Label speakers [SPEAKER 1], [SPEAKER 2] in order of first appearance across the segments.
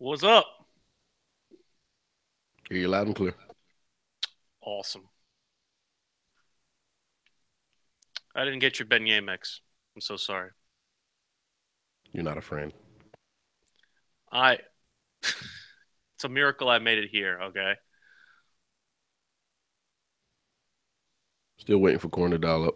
[SPEAKER 1] What's up?
[SPEAKER 2] Hear you loud and clear.
[SPEAKER 1] Awesome. I didn't get your beignet mix. I'm so sorry.
[SPEAKER 2] You're not a friend.
[SPEAKER 1] It's a miracle I made it here, okay?
[SPEAKER 2] Still waiting for corn to dial up.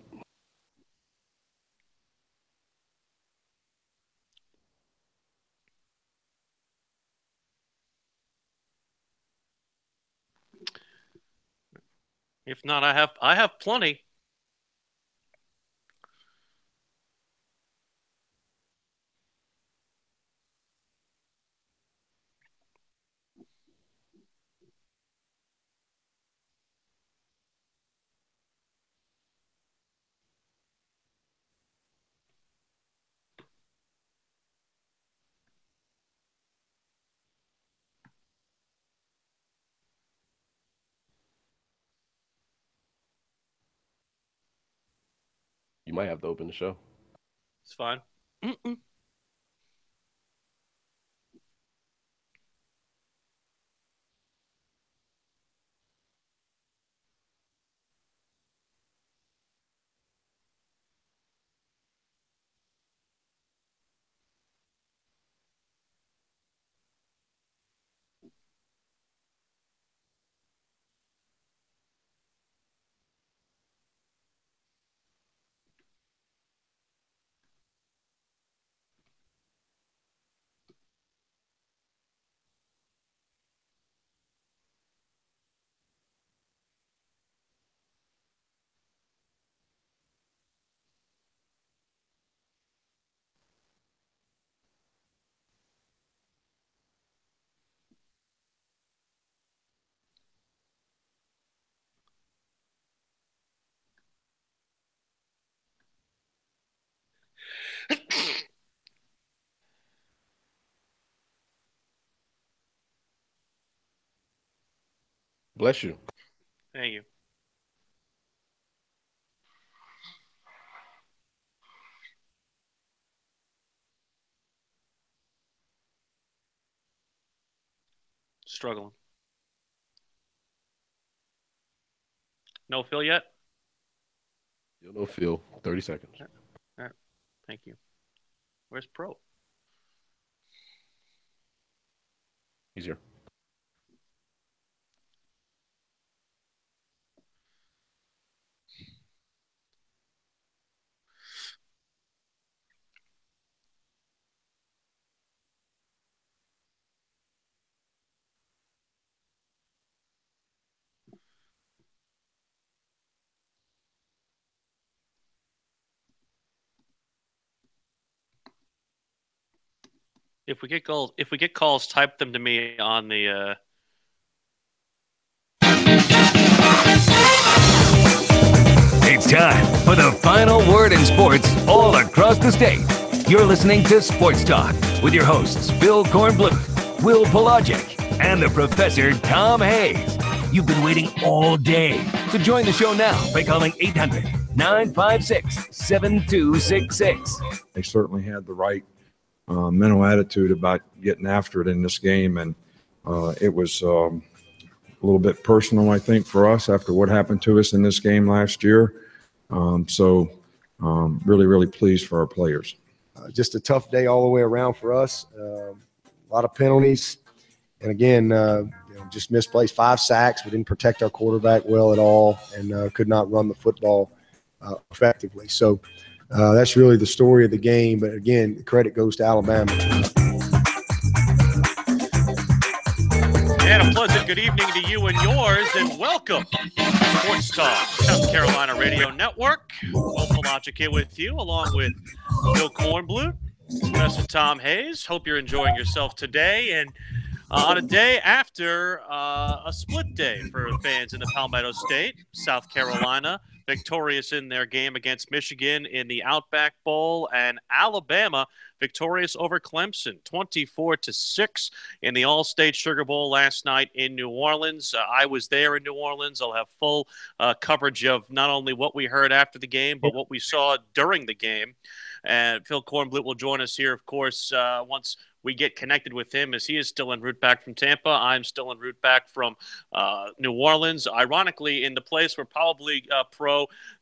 [SPEAKER 1] If not, I have plenty.
[SPEAKER 2] You might have to open the show.
[SPEAKER 1] It's fine. Mm-mm.
[SPEAKER 2] Bless you.
[SPEAKER 1] Thank you. Struggling. No fill yet?
[SPEAKER 2] You'll know Phil. 30 seconds.
[SPEAKER 1] All right. Thank you. Where's Pro?
[SPEAKER 2] He's here.
[SPEAKER 1] If we get calls, type them to me on the
[SPEAKER 3] It's time for the final word in sports all across the state. You're listening to Sports Talk with your hosts, Phil Kornbluth, Will Pelagic, and the Professor Tom Hayes. You've been waiting all day, so join the show now by calling 800-956-7266.
[SPEAKER 4] They certainly had the right mental attitude about getting after it in this game, and it was a little bit personal, I think, for us after what happened to us in this game last year. Really, really pleased for our players.
[SPEAKER 5] Just a tough day all the way around for us. A lot of penalties. And again, just misplaced 5 sacks. We didn't protect our quarterback well at all and could not run the football effectively. So that's really the story of the game. But again, credit goes to Alabama.
[SPEAKER 1] And a pleasant good evening to you and yours, and welcome to Sports Talk, South Carolina Radio Network. Will Pelagic here with you, along with Bill Kornbluth, Professor Tom Hayes. Hope you're enjoying yourself today, and on a day after a split day for fans in the Palmetto State. South Carolina victorious in their game against Michigan in the Outback Bowl, and Alabama victorious over Clemson 24-6 in the All-State Sugar Bowl last night in New Orleans. I was there in New Orleans. I'll have full coverage of not only what we heard after the game, but what we saw during the game. And Phil Kornbluth will join us here, of course, once we get connected with him, as he is still en route back from Tampa. I'm still en route back from New Orleans. Ironically, in the place where probably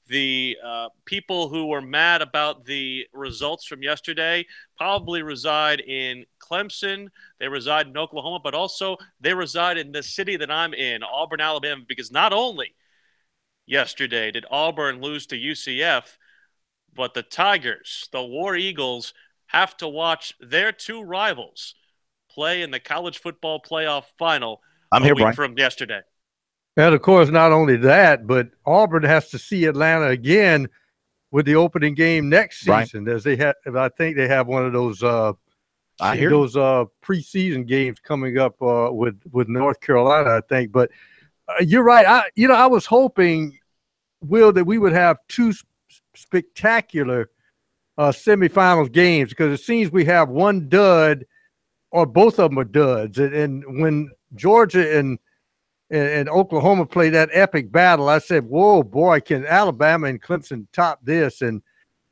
[SPEAKER 1] the people who were mad about the results from yesterday probably reside in Clemson. They reside in Oklahoma, but also they reside in the city that I'm in, Auburn, Alabama, because not only yesterday did Auburn lose to UCF, but the Tigers, the War Eagles, have to watch their two rivals play in the college football playoff final week from yesterday.
[SPEAKER 6] And, of course, not only that, but Auburn has to see Atlanta again with the opening game next season, as they have. I think they have one of those preseason games coming up with North Carolina, I think. But you're right. I was hoping, Will, that we would have two spectacular semifinals games, because it seems we have one dud or both of them are duds. And when Georgia and Oklahoma played that epic battle, I said, whoa, boy, can Alabama and Clemson top this? And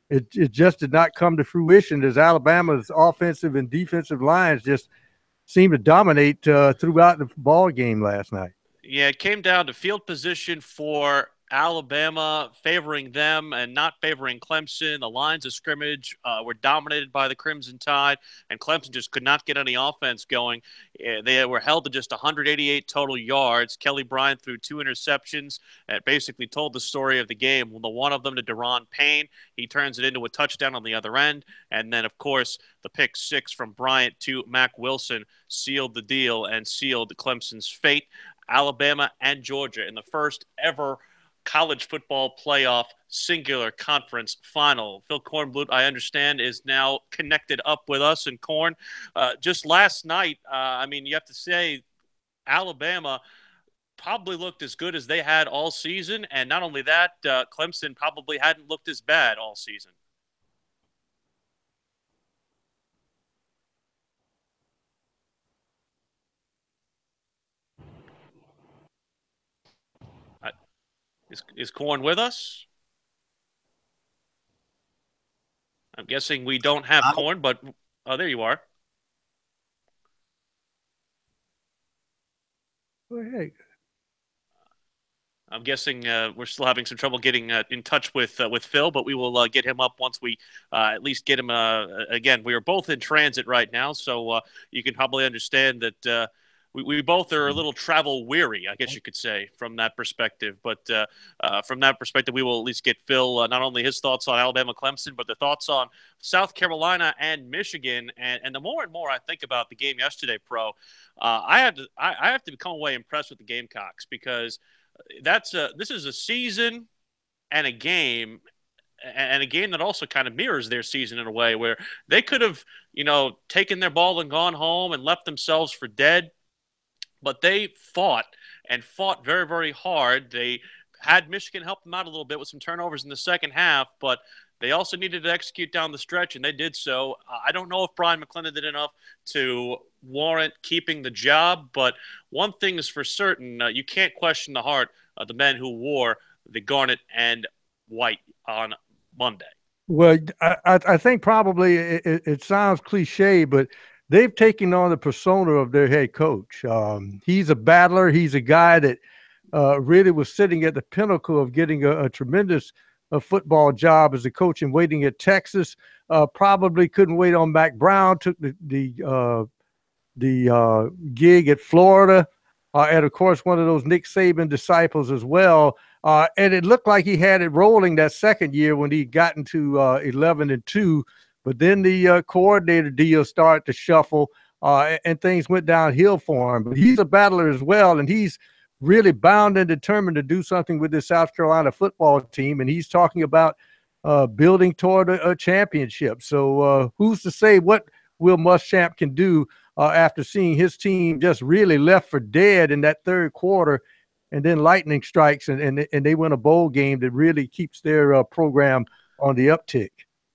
[SPEAKER 6] it just did not come to fruition, as Alabama's offensive and defensive lines just seemed to dominate throughout the ball game last night.
[SPEAKER 1] Yeah, it came down to field position for Alabama favoring them and not favoring Clemson. The lines of scrimmage were dominated by the Crimson Tide, and Clemson just could not get any offense going. They were held to just 188 total yards. Kelly Bryant threw 2 interceptions and basically told the story of the game. The one of them to Deron Payne. He turns it into a touchdown on the other end. And then, of course, the pick 6 from Bryant to Mack Wilson sealed the deal and sealed Clemson's fate. Alabama and Georgia in the first ever college football playoff singular conference final. Phil Kornblut, I understand, is now connected up with us. And Korn, just last night, you have to say Alabama probably looked as good as they had all season. And not only that, Clemson probably hadn't looked as bad all season. Is Korn with us? I'm guessing we don't have Korn, but there you are.
[SPEAKER 6] Hey.
[SPEAKER 1] I'm guessing we're still having some trouble getting in touch with Phil, but we will get him up once we at least get him. Again, we are both in transit right now, so you can probably understand that we both are a little travel weary, I guess you could say, from that perspective. But from that perspective, we will at least get Phil not only his thoughts on Alabama, Clemson, but the thoughts on South Carolina and Michigan. And the more and more I think about the game yesterday, I have to come away impressed with the Gamecocks, because this is a season and a game that also kind of mirrors their season in a way, where they could have, taken their ball and gone home and left themselves for dead. But they fought very, very hard. They had Michigan help them out a little bit with some turnovers in the second half, but they also needed to execute down the stretch, and they did so. I don't know if Brian McClendon did enough to warrant keeping the job, but one thing is for certain, you can't question the heart of the men who wore the garnet and white on Monday.
[SPEAKER 6] Well, I think probably it sounds cliche, but they've taken on the persona of their head coach. He's a battler. He's a guy that really was sitting at the pinnacle of getting a tremendous football job as a coach and waiting at Texas. Probably couldn't wait on Mac Brown. Took the gig at Florida, and of course one of those Nick Saban disciples as well. And it looked like he had it rolling that second year when he got into 11-2. But then the coordinator deal started to shuffle, and things went downhill for him. But he's a battler as well, and he's really bound and determined to do something with this South Carolina football team. And he's talking about building toward a championship. So who's to say what Will Muschamp can do after seeing his team just really left for dead in that third quarter, and then lightning strikes and they win a bowl game that really keeps their program on the uptick.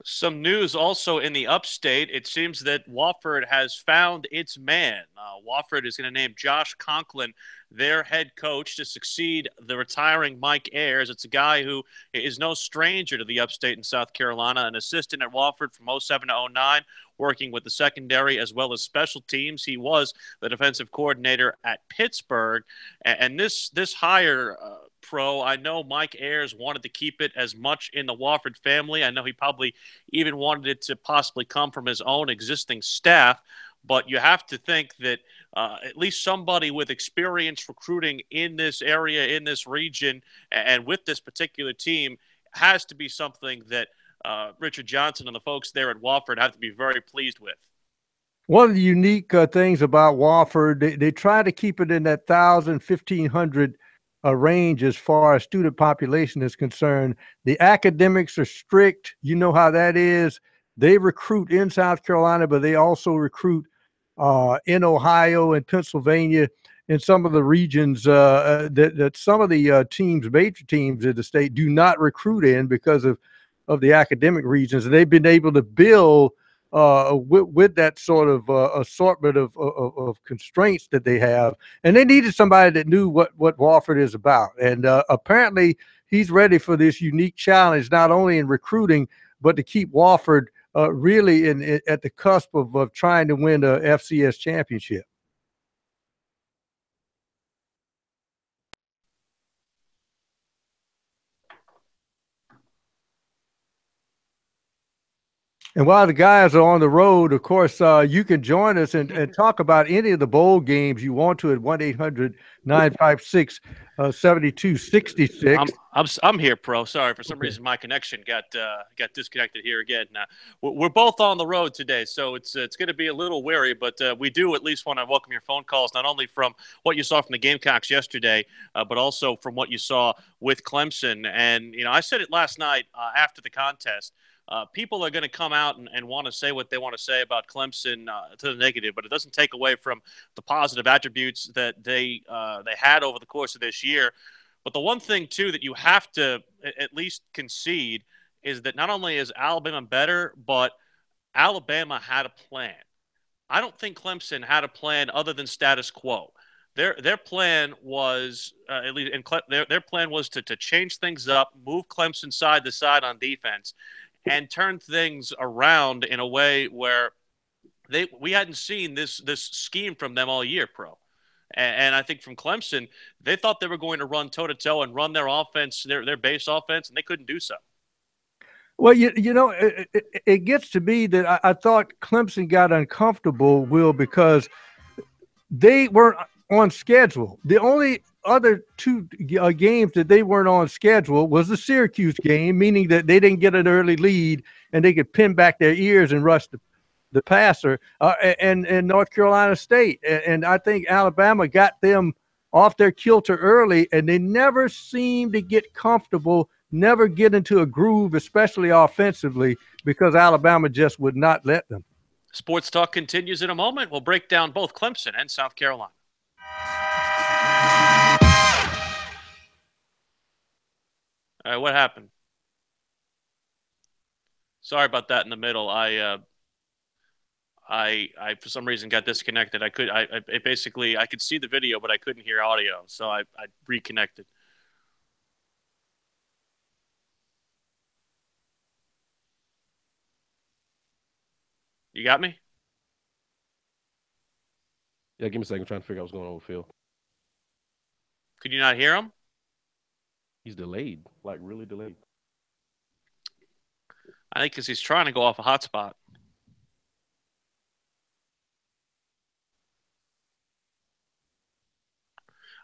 [SPEAKER 1] Some news also in the upstate. It seems that Wofford has found its man. Wofford is going to name Josh Conklin their head coach to succeed the retiring Mike Ayers. It's a guy who is no stranger to the upstate in South Carolina, an assistant at Wofford from '07 to '09, working with the secondary as well as special teams. He was the defensive coordinator at Pittsburgh. And this hire, Pro, I know Mike Ayers wanted to keep it as much in the Wofford family. I know he probably even wanted it to possibly come from his own existing staff. But you have to think that at least somebody with experience recruiting in this area, in this region, and with this particular team has to be something that Richard Johnson and the folks there at Wofford have to be very pleased with.
[SPEAKER 6] One of the unique things about Wofford, they try to keep it in that 1,000, 1,500 range as far as student population is concerned. The academics are strict. You know how that is. They recruit in South Carolina, but they also recruit in Ohio and Pennsylvania, in some of the regions that some of the teams, major teams in the state, do not recruit in because of the academic regions. And they've been able to build with that sort of assortment of constraints that they have. And they needed somebody that knew what Wofford is about. And apparently he's ready for this unique challenge, not only in recruiting, but to keep Wofford really at the cusp of trying to win a FCS championship. And while the guys are on the road, of course, you can join us and talk about any of the bowl games you want to at 1-800-956-7266.
[SPEAKER 1] I'm here, Pro. Sorry, for some reason my connection got disconnected here again. We're both on the road today, so it's going to be a little wary, but we do at least want to welcome your phone calls, not only from what you saw from the Gamecocks yesterday, but also from what you saw with Clemson. And I said it last night after the contest. People are going to come out and want to say what they want to say about Clemson to the negative, but it doesn't take away from the positive attributes that they had over the course of this year. But the one thing, too, that you have to at least concede is that not only is Alabama better, but Alabama had a plan. I don't think Clemson had a plan other than status quo. Their plan was at least their plan was to change things up, move Clemson side to side on defense, and turn things around in a way where we hadn't seen this scheme from them all year, Pro. And I think from Clemson, they thought they were going to run toe-to-toe and run their offense, their base offense, and they couldn't do so.
[SPEAKER 6] Well, it gets to be that I thought Clemson got uncomfortable, Will, because they weren't on schedule. The only other two games that they weren't on schedule was the Syracuse game, meaning that they didn't get an early lead and they could pin back their ears and rush the passer, and North Carolina State. And I think Alabama got them off their kilter early, and they never seemed to get comfortable, never get into a groove, especially offensively, because Alabama just would not let them.
[SPEAKER 1] Sports Talk continues in a moment. We'll break down both Clemson and South Carolina. All right, what happened? Sorry about that in the middle. I for some reason got disconnected. I could see the video, but I couldn't hear audio, so I reconnected. You got me?
[SPEAKER 2] Yeah, give me a second. I'm trying to figure out what's going on with Phil.
[SPEAKER 1] Could you not hear him?
[SPEAKER 2] He's delayed, like really delayed.
[SPEAKER 1] I think because he's trying to go off a hotspot.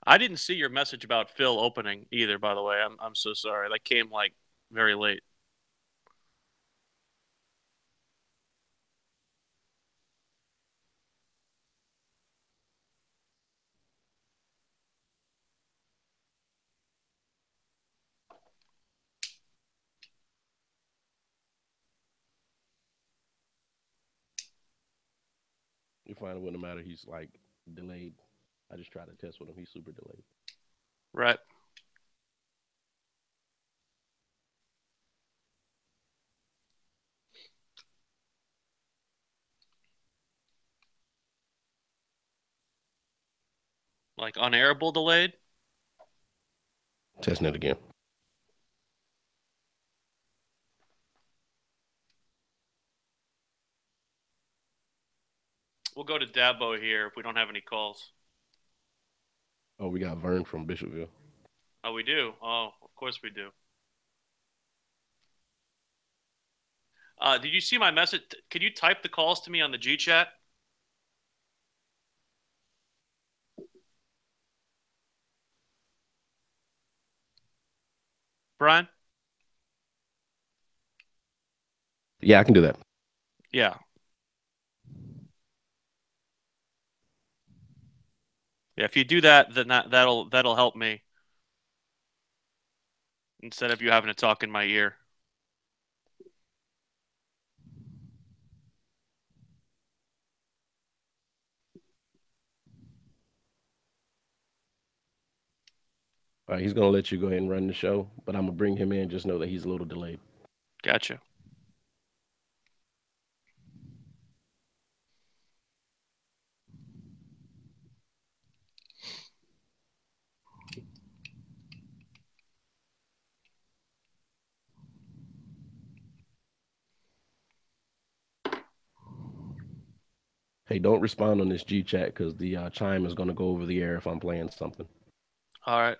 [SPEAKER 1] I didn't see your message about Phil opening either, by the way. I'm so sorry. That came like very late.
[SPEAKER 2] You find it wouldn't matter. He's like delayed. I just tried to test with him. He's super delayed.
[SPEAKER 1] Right. Like unairable delayed?
[SPEAKER 2] Testing it again.
[SPEAKER 1] We'll go to Dabo here if we don't have any calls.
[SPEAKER 2] Oh, we got Vern from Bishopville.
[SPEAKER 1] Oh, we do? Oh, of course we do. Did you see my message? Could you type the calls to me on the G chat? Brian?
[SPEAKER 2] Yeah, I can do that.
[SPEAKER 1] Yeah. Yeah, if you do that, then that'll help me. Instead of you having to talk in my ear.
[SPEAKER 2] All right, he's going to let you go ahead and run the show, but I'm going to bring him in. Just know that he's a little delayed.
[SPEAKER 1] Gotcha.
[SPEAKER 2] Hey, don't respond on this G chat because the chime is going to go over the air if I'm playing something.
[SPEAKER 1] All right.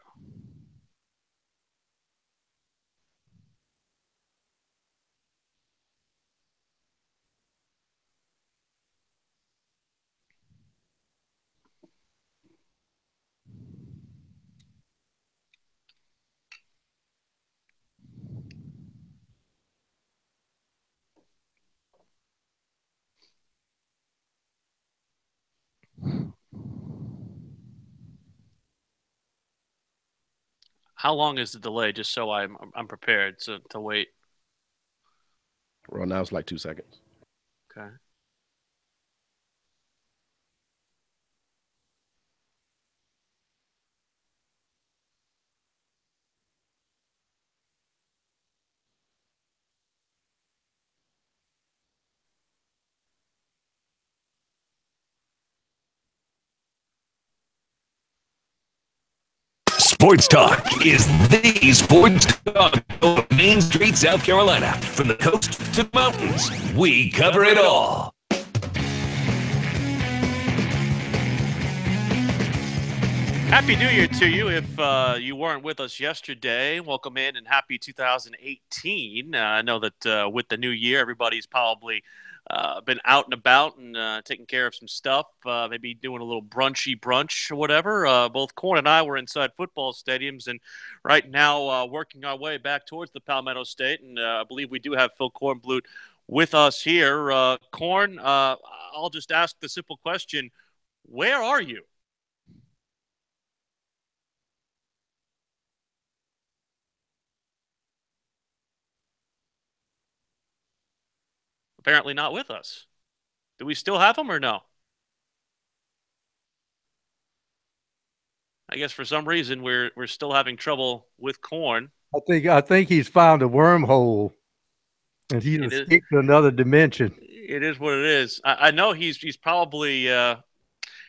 [SPEAKER 1] How long is the delay? Just so I'm prepared to wait.
[SPEAKER 2] Well, now it's like 2 seconds.
[SPEAKER 1] Okay.
[SPEAKER 3] Sports Talk is the sports talk of Main Street, South Carolina. From the coast to mountains, we cover it all.
[SPEAKER 1] Happy New Year to you. If you weren't with us yesterday, welcome in and happy 2018. I know that with the new year, everybody's probably been out and about and taking care of some stuff, maybe doing a little brunchy brunch or whatever. Both Corn and I were inside football stadiums and right now working our way back towards the Palmetto State. And I believe we do have Phil Kornblut with us here. Corn, I'll just ask the simple question, where are you? Apparently not with us. Do we still have him or no? I guess for some reason we're still having trouble with Corn.
[SPEAKER 6] I think he's found a wormhole, and he's escaped to another dimension.
[SPEAKER 1] It is what it is. I know he's probably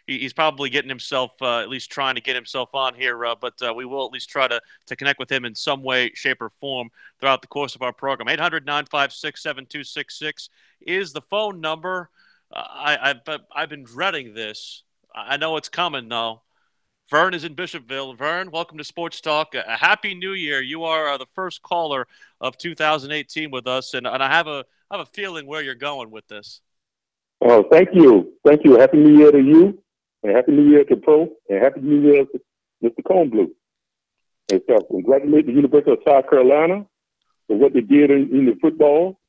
[SPEAKER 1] he's probably getting himself at least trying to get himself on here, but we will at least try to connect with him in some way, shape, or form throughout the course of our program. 800-956-7266 is the phone number. I've been dreading this. I know it's coming though. Vern is in Bishopville. Vern, welcome to Sports Talk. A happy New Year. You are the first caller of 2018 with us, and I have a feeling where you're going with this.
[SPEAKER 7] Oh, thank you. Happy New Year to you, and Happy New Year to Pro, and Happy New Year to Mr. Kornblut. And so, congratulate the University of South Carolina for what they did in the football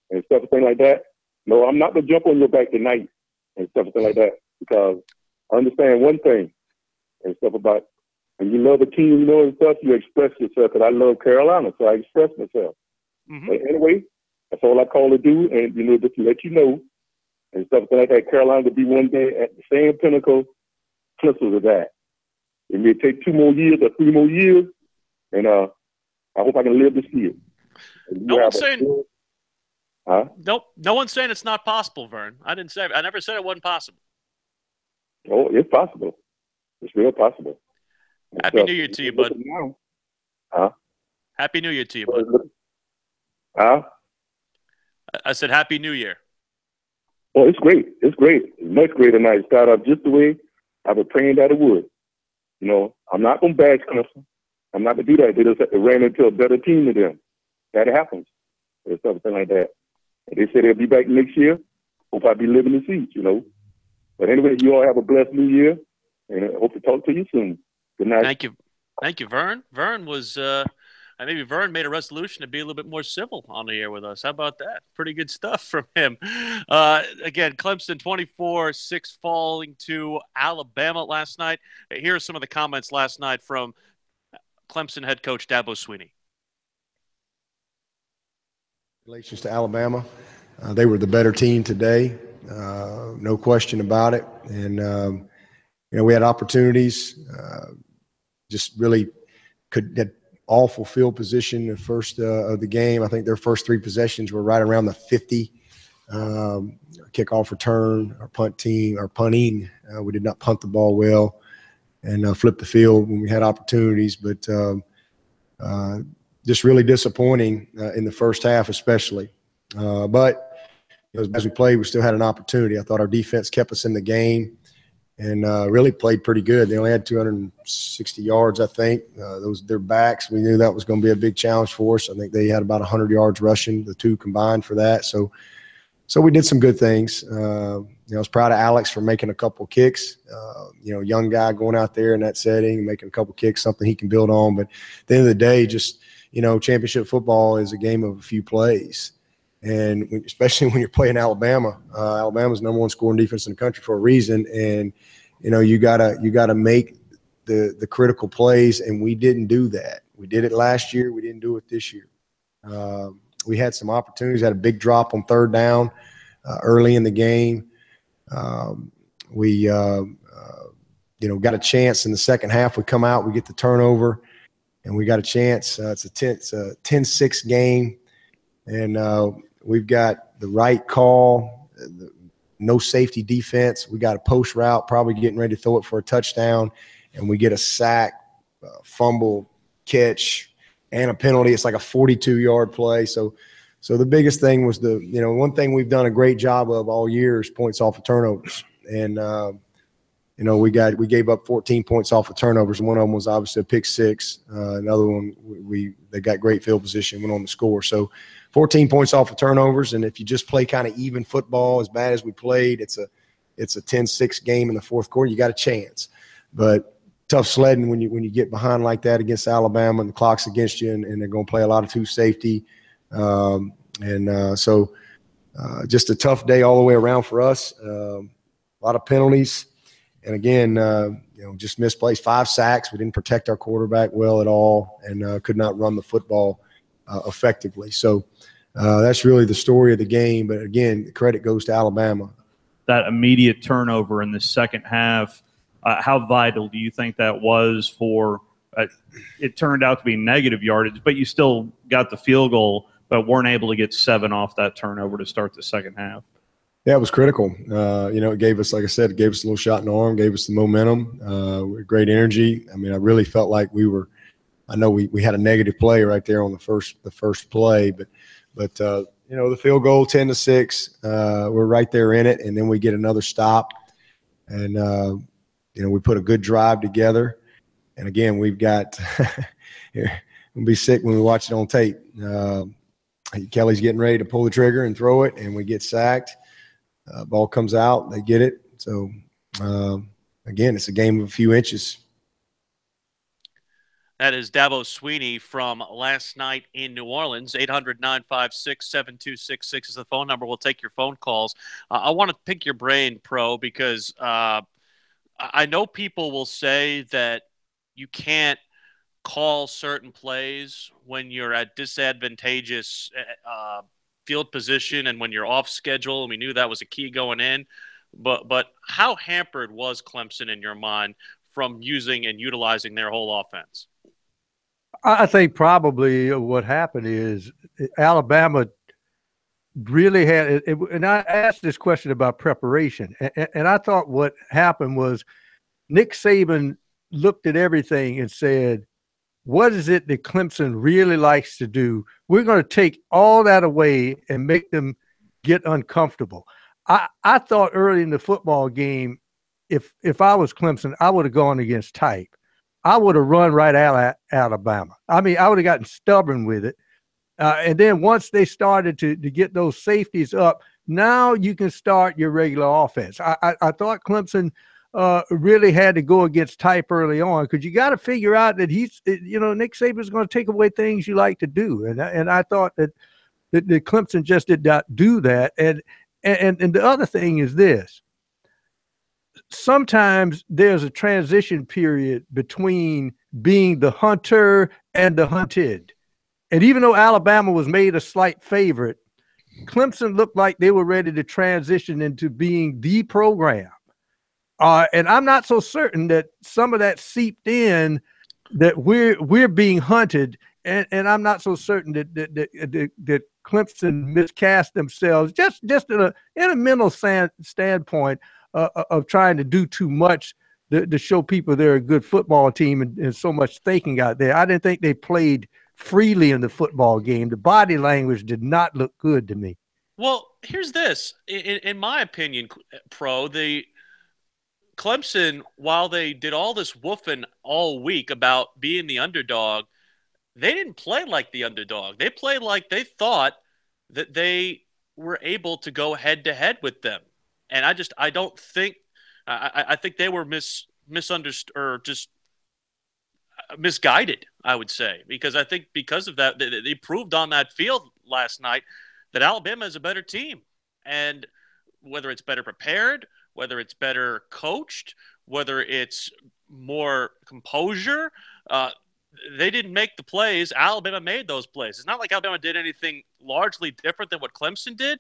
[SPEAKER 7] and stuff, things like that. No, I'm not going to jump on your back tonight and stuff, like that, because I understand one thing and stuff about when you love a team, and stuff, you express yourself, because I love Carolina, so I express myself.
[SPEAKER 1] Mm-hmm.
[SPEAKER 7] But anyway, that's all I call to do, and, just to let you know, and stuff like that, Carolina to be one day at the same pinnacle principles of that. It may take 2 more years or 3 more years, and I hope I can live to see it.
[SPEAKER 1] No one's saying, Nope, no one's saying it's not possible, Vern. I never said it wasn't possible.
[SPEAKER 7] Oh, it's possible. It's real possible.
[SPEAKER 1] Happy New Year to you, bud.
[SPEAKER 7] Huh?
[SPEAKER 1] Happy New Year to you, bud.
[SPEAKER 7] Huh?
[SPEAKER 1] I said Happy New Year.
[SPEAKER 7] Well, it's great. It's great. It's much greater than I start off just the way I was praying that it would. You know, I'm not going to bash Clemson. I'm not going to do that. They just ran into a better team than them. That happens. Or something like that. And they said they'll be back next year. Hope I'll be living the seats, you know. But anyway, you all have a blessed New Year, and I hope to talk to you soon. Good night.
[SPEAKER 1] Thank you. Thank you, Vern. Vern was maybe Vern made a resolution to be a little bit more civil on the air with us. How about that? Pretty good stuff from him. Again, Clemson 24-6 falling to Alabama last night. Here are some of the comments last night from Clemson head coach Dabo Swinney.
[SPEAKER 5] Congratulations to Alabama. They were the better team today, no question about it. And you know, we had opportunities. Just really had awful field position the first of the game. I think their first three possessions were right around the 50. Kickoff return, our punting. We did not punt the ball well and flip the field when we had opportunities. But just really disappointing in the first half especially. But as we played, we still had an opportunity. I thought our defense kept us in the game and really played pretty good. They only had 260 yards, I think. Those their backs. We knew that was going to be a big challenge for us. I think they had about 100 yards rushing, the two combined for that. So we did some good things. You know, I was proud of Alex for making a couple kicks. You know, young guy going out there in that setting, making a couple kicks, something he can build on. But at the end of the day, just, you know, championship football is a game of a few plays. And especially when you're playing Alabama, Alabama's number one scoring defense in the country for a reason. And, you know, you gotta make the critical plays, and we didn't do that. We did it last year. We didn't do it this year. We had some opportunities. Had a big drop on third down early in the game. We you know, got a chance in the second half. We come out, we get the turnover, and we got a chance. It's a 10-6 game, and we've got the right call, no safety defense. We got a post route, probably getting ready to throw it for a touchdown, and we get a sack, fumble, catch, and a penalty. It's like a 42-yard play. So the biggest thing was you know, one thing we've done a great job of all year is points off of turnovers. And, you know, we gave up 14 points off of turnovers. One of them was obviously a pick six. Another one, they got great field position, went on to score. So 14 points off of turnovers. And if you just play kind of even football, as bad as we played, it's a 10-6 game in the fourth quarter. You got a chance. But tough sledding when you get behind like that against Alabama and the clock's against you, and they're going to play a lot of two safety. So just a tough day all the way around for us. A lot of penalties. And again, you know, just misplaced 5 sacks. We didn't protect our quarterback well at all, and could not run the football effectively. So that's really the story of the game. But again, the credit goes to Alabama.
[SPEAKER 8] That immediate turnover in the second half, how vital do you think that was for it turned out to be negative yardage, but you still got the field goal, but weren't able to get 7 off that turnover to start the second half?
[SPEAKER 5] Yeah, it was critical. You know, it gave us, like I said, it gave us a little shot in the arm, gave us the momentum, great energy. I mean, I really felt like I know we had a negative play right there on the first play, but you know, the field goal 10-6, we're right there in it, and then we get another stop, and you know, we put a good drive together. And again, we've got we'll be sick when we watch it on tape. Kelly's getting ready to pull the trigger and throw it, and we get sacked. Ball comes out, they get it. So again, it's a game of a few inches.
[SPEAKER 1] That is Dabo Swinney from last night in New Orleans. 800-956-7266 is the phone number. We'll take your phone calls. I want to pick your brain, Pro, because I know people will say that you can't call certain plays when you're at disadvantageous field position and when you're off schedule, and we knew that was a key going in. But how hampered was Clemson in your mind from using and utilizing their whole offense?
[SPEAKER 6] I think probably what happened is Alabama really had it, and I asked this question about preparation, and I thought what happened was Nick Saban looked at everything and said, what is it that Clemson really likes to do? We're going to take all that away and make them get uncomfortable. I thought early in the football game, if I was Clemson, I would have gone against type. I would have run right out of Alabama. I mean, I would have gotten stubborn with it. And then once they started to get those safeties up, now you can start your regular offense. I thought Clemson really had to go against type early on because you got to figure out that Nick Saban's going to take away things you like to do. And I thought that Clemson just did not do that. And the other thing is this. Sometimes there's a transition period between being the hunter and the hunted. And even though Alabama was made a slight favorite, Clemson looked like they were ready to transition into being the program. And I'm not so certain that some of that seeped in that we're being hunted. And I'm not so certain that Clemson miscast themselves just in a mental standpoint of trying to do too much to show people they're a good football team and so much thinking out there. I didn't think they played freely in the football game. The body language did not look good to me.
[SPEAKER 1] Well, here's this. In my opinion, the Clemson, while they did all this woofing all week about being the underdog, they didn't play like the underdog. They played like they thought that they were able to go head to head with them. And I don't think I think they were misunderstood or just misguided, I would say, because I think because of that, they proved on that field last night that Alabama is a better team. And whether it's better prepared, whether it's better coached, whether it's more composure, they didn't make the plays. Alabama made those plays. It's not like Alabama did anything largely different than what Clemson did.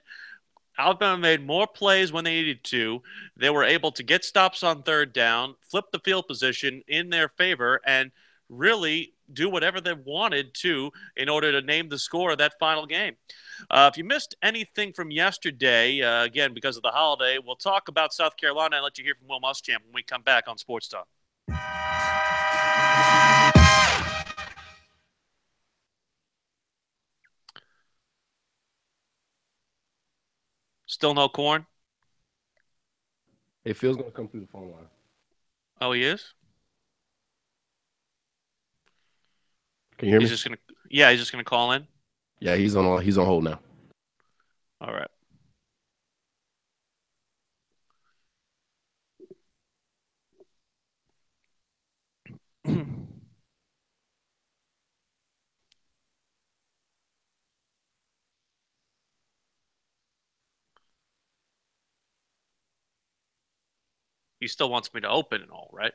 [SPEAKER 1] Alabama made more plays when they needed to. They were able to get stops on third down, flip the field position in their favor, and really do whatever they wanted to in order to name the score of that final game. If you missed anything from yesterday, again, because of the holiday, we'll talk about South Carolina and let you hear from Will Muschamp when we come back on Sports Talk. Still no corn?
[SPEAKER 2] Hey, Phil's gonna come through the phone line.
[SPEAKER 1] Oh, he is?
[SPEAKER 2] Can you hear me?
[SPEAKER 1] He's just gonna call in.
[SPEAKER 2] Yeah, he's on hold now.
[SPEAKER 1] All right. He still wants me to open and all, right?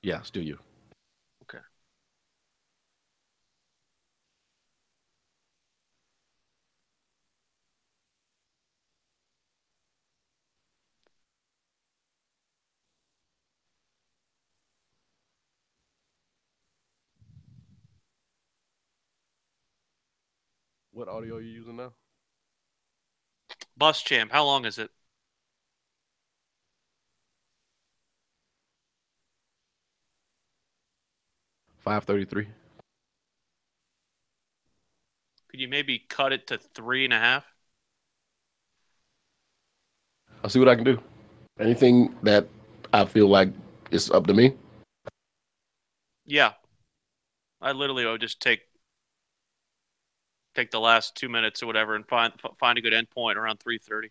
[SPEAKER 2] Yeah, still you.
[SPEAKER 1] Okay.
[SPEAKER 2] What audio are you using now?
[SPEAKER 1] Muschamp, how long is it?
[SPEAKER 2] $5:33.
[SPEAKER 1] Could you maybe cut it to 3.5?
[SPEAKER 2] I'll see what I can do. Anything that I feel like is up to me.
[SPEAKER 1] Yeah. I literally would just take the last 2 minutes or whatever and find a good endpoint around 3:30.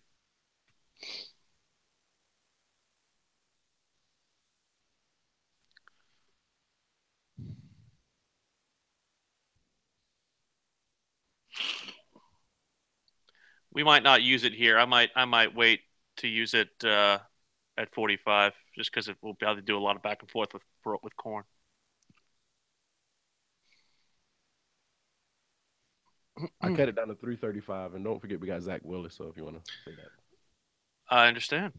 [SPEAKER 1] We might not use it here. I might wait to use it at 45 just because we'll be able to do a lot of back and forth with corn.
[SPEAKER 2] I cut it down to 3:35, and don't forget we got Zach Willis. So if you want to say that,
[SPEAKER 1] I understand.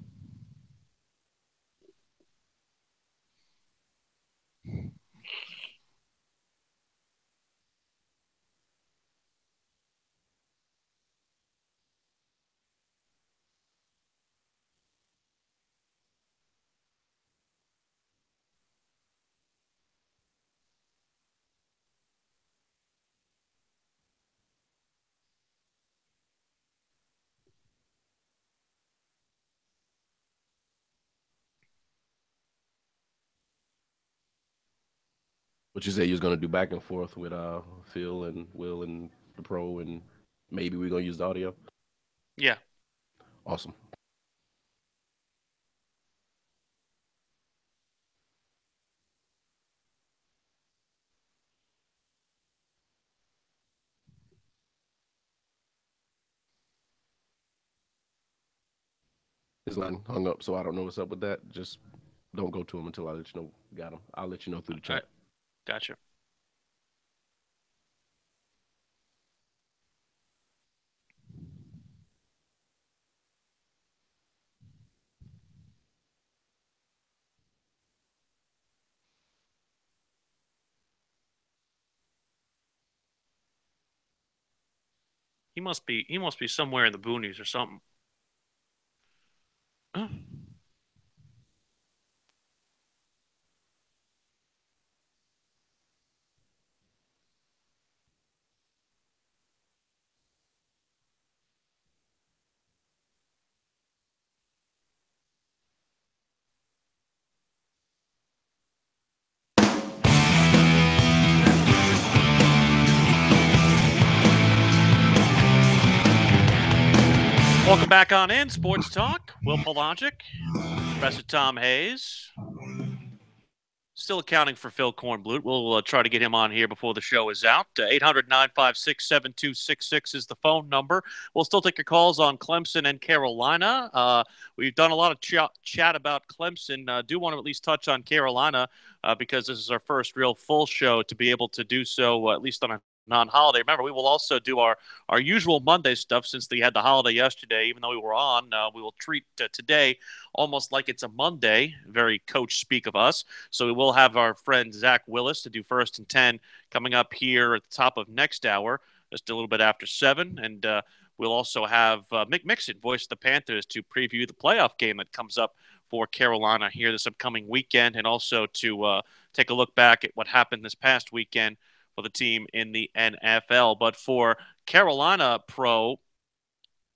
[SPEAKER 2] What you say you was gonna do back and forth with Phil and Will and the pro, and maybe we're gonna use the audio.
[SPEAKER 1] Yeah.
[SPEAKER 2] Awesome. His line hung up, so I don't know what's up with that. Just don't go to him until I let you know. Got him. I'll let you know through the chat.
[SPEAKER 1] All right. Gotcha. He must be somewhere in the boonies or something. Huh? Welcome back on in Sports Talk. Will Pelagic, Professor Tom Hayes. Still accounting for Phil Kornblut. We'll try to get him on here before the show is out. 800-956-7266 is the phone number. We'll still take your calls on Clemson and Carolina. We've done a lot of chat about Clemson. Do want to at least touch on Carolina because this is our first real full show to be able to do so, at least on a non-holiday. Remember, we will also do our usual Monday stuff since they had the holiday yesterday. Even though we were on, we will treat today almost like it's a Monday. Very coach speak of us. So we will have our friend Zach Willis to do First and 10 coming up here at the top of next hour, just a little bit after 7. And we'll also have Mick Mixon, voice of the Panthers, to preview the playoff game that comes up for Carolina here this upcoming weekend, and also to take a look back at what happened this past weekend for the team in the NFL. But for Carolina, Pro,